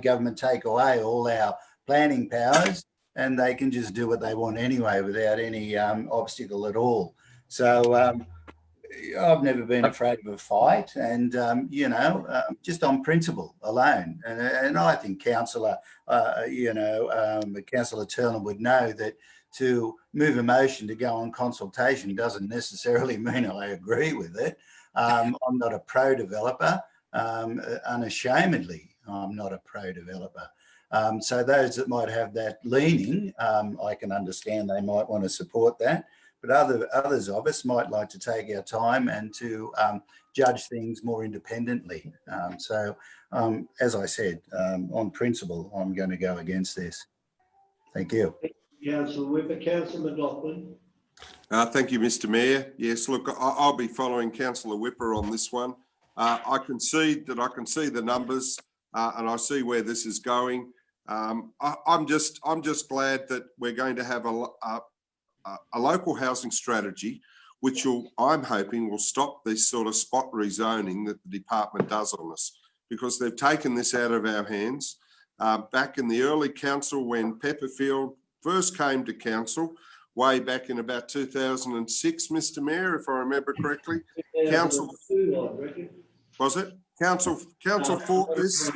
government take away all our planning powers, and they can just do what they want anyway without any obstacle at all. So I've never been afraid of a fight, and just on principle alone. And I think Councillor Turlham would know that to move a motion to go on consultation doesn't necessarily mean I agree with it. I'm not a pro-developer, unashamedly. I'm not a pro-developer. So those that might have that leaning, I can understand they might want to support that. But others of us might like to take our time and to judge things more independently. As I said, on principle, I'm going to go against this. Thank you. Councillor Whipper. Councillor McLaughlin. Thank you, Mr Mayor. Yes, look, I'll be following Councillor Whipper on this one. I can see the numbers and I see where this is going. I'm just glad that we're going to have a local housing strategy, which I'm hoping will stop this sort of spot rezoning that the department does on us, because they've taken this out of our hands. Back in the early council, when Pepperfield first came to council, way back in about 2006, Mr Mayor, if I remember correctly, council fought this.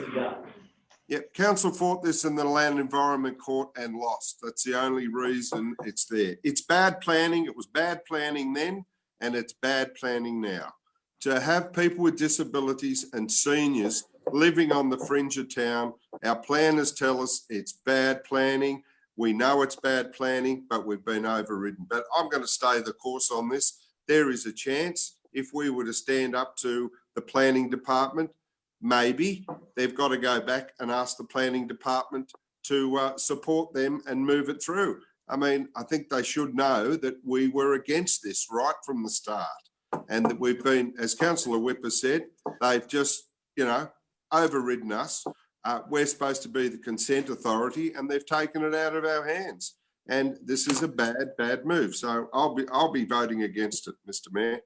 Yep, council fought this in the Land Environment Court and lost. That's the only reason it's there. It's bad planning. It was bad planning then, and it's bad planning now. To have people with disabilities and seniors living on the fringe of town, our planners tell us it's bad planning. We know it's bad planning, but we've been overridden. But I'm going to stay the course on this. There is a chance if we were to stand up to the planning department, maybe they've got to go back and ask the planning department to support them and move it through. I mean, I think they should know that we were against this right from the start, and that we've been, as Councillor Whipper said, they've just, overridden us. We're supposed to be the consent authority, and they've taken it out of our hands. And this is a bad move. So I'll be voting against it, Mr. Mayor.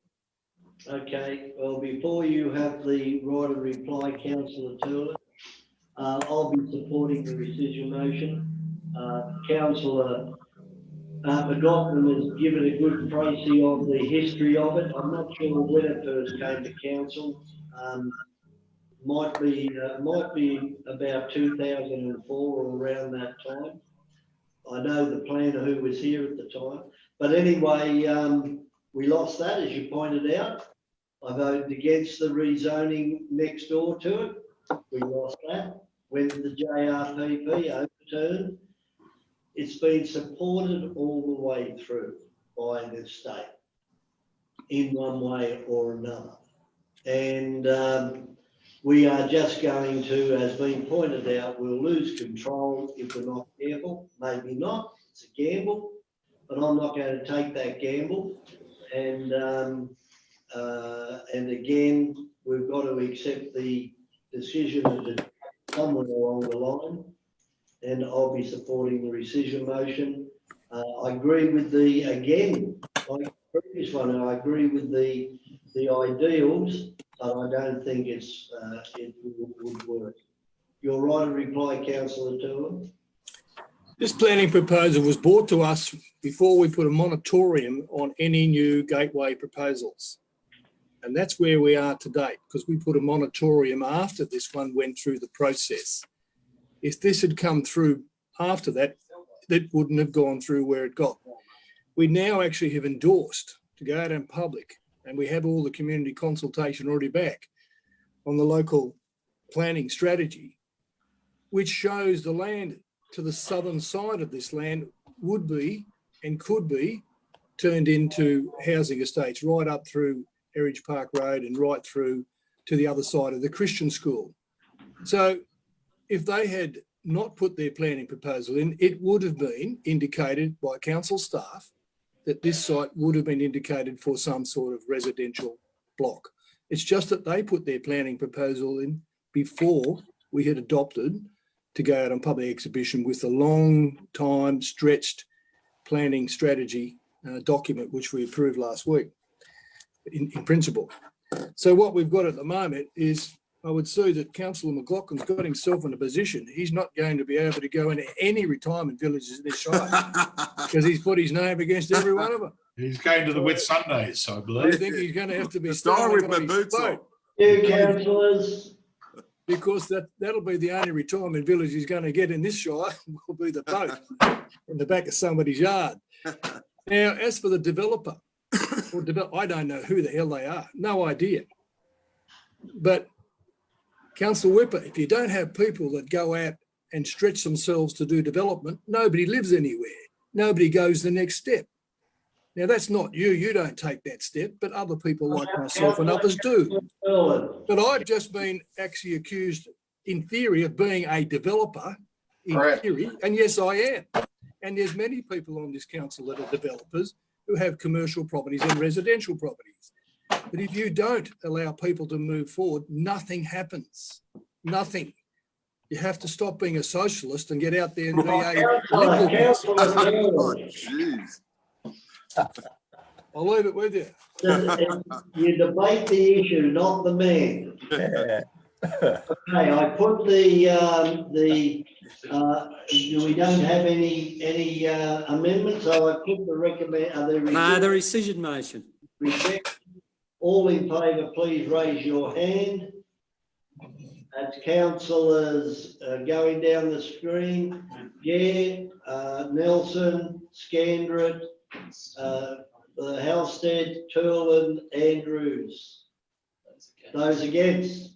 Okay, well, before you have the right of reply, councillor Turley, I'll be supporting the rescission motion. Councillor McLaughlin has given a good précis of the history of it. I'm not sure when it first came to council. Might be about 2004 or around that time. I know the planner who was here at the time. But anyway, we lost that, as you pointed out. I voted against the rezoning next door to it. We lost that. Went to the JRPP, overturned. It's been supported all the way through by the state in one way or another. And we are just going to, as been pointed out, we'll lose control if we're not careful. Maybe not, it's a gamble, but I'm not going to take that gamble. And again, we've got to accept the decision of the somewhere along the line, and I'll be supporting the rescission motion. I agree with like the previous one, I agree with the ideals, but I don't think it would work. Your right to reply, councillor Turley. This planning proposal was brought to us before we put a moratorium on any new gateway proposals. And that's where we are today, because we put a moratorium after this one went through the process. If this had come through after that, that wouldn't have gone through where it got. We now actually have endorsed to go out in public, and we have all the community consultation already back on the local planning strategy, which shows the land to the southern side of this land would be and could be turned into housing estates right up through Heritage Park Road and right through to the other side of the Christian school. So if they had not put their planning proposal in, it would have been indicated by council staff that this site would have been indicated for some sort of residential block. It's just that they put their planning proposal in before we had adopted to go out on public exhibition with a long time stretched planning strategy document, which we approved last week in principle. So what we've got at the moment is, I would say that Councillor McLaughlin's got himself in a position he's not going to be able to go into any retirement villages in this shire because he's put his name against every one of them. He's going to the Whitsundays, I I believe. think he's going to have to be Die with my on his boots on. boat You councillors. because that'll be the only retirement village he's going to get in this shire will be the boat in the back of somebody's yard. Now, as for the developer, I don't know who the hell they are, no idea. But Councillor Whipper, if you don't have people that go out and stretch themselves to do development, nobody lives anywhere. Nobody goes the next step. Now, that's not you. You don't take that step, but other people like myself and others do. But I've just been actually accused, in theory, of being a developer, in theory, and yes, I am. And there's many people on this council that are developers who have commercial properties and residential properties. But if you don't allow people to move forward, nothing happens. Nothing. You have to stop being a socialist and get out there and be a liberal person. Oh, jeez. I'll leave it with you. You debate the issue, not the man. Okay, I put we don't have any amendments, so I put the The rescission motion. All in favour, please raise your hand. That's councillors going down the screen. Nelson, Scandrett, Halstead, Turlin, Andrews. Those against?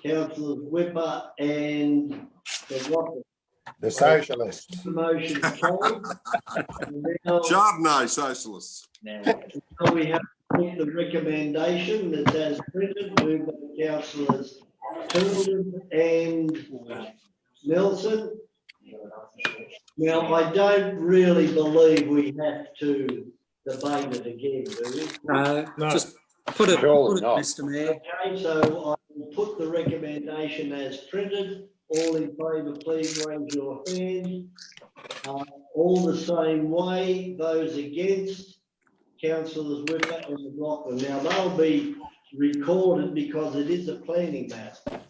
Councillors Whipper and the socialists. Motion carried. Chardonnay socialists. Now we have the recommendation that's as printed, moved by councillors Turlin and Nelson. Now, I don't really believe we have to debate it again, do we? No. Just put it, Surely not. Mr. Mayor. Okay, so I will put the recommendation as printed. All in favour, please raise your hand. All the same way, those against, councillors Whipper and McLaughlin. Now, they'll be recorded because it is a planning matter.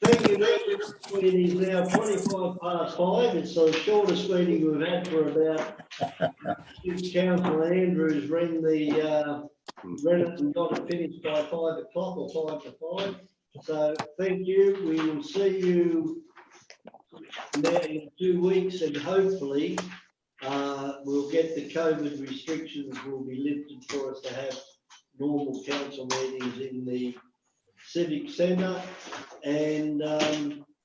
Thank you, ladies. It is now 5:25. It's the shortest meeting we've had for about since Councillor Andrews ran it and got it finished by 5 o'clock or 5 to 5. So thank you. We will see you now in 2 weeks, and hopefully we'll get the COVID restrictions will be lifted for us to have normal council meetings in the Civic Centre, and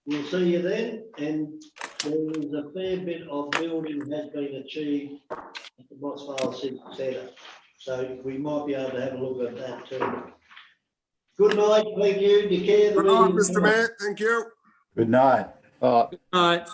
we'll see you then. And there is a fair bit of building has been achieved at the Mossvale Civic Centre, so we might be able to have a look at that too. Good night, thank you. Declare the Good night, meeting. Mr Mayor. Thank you. Good night. Right.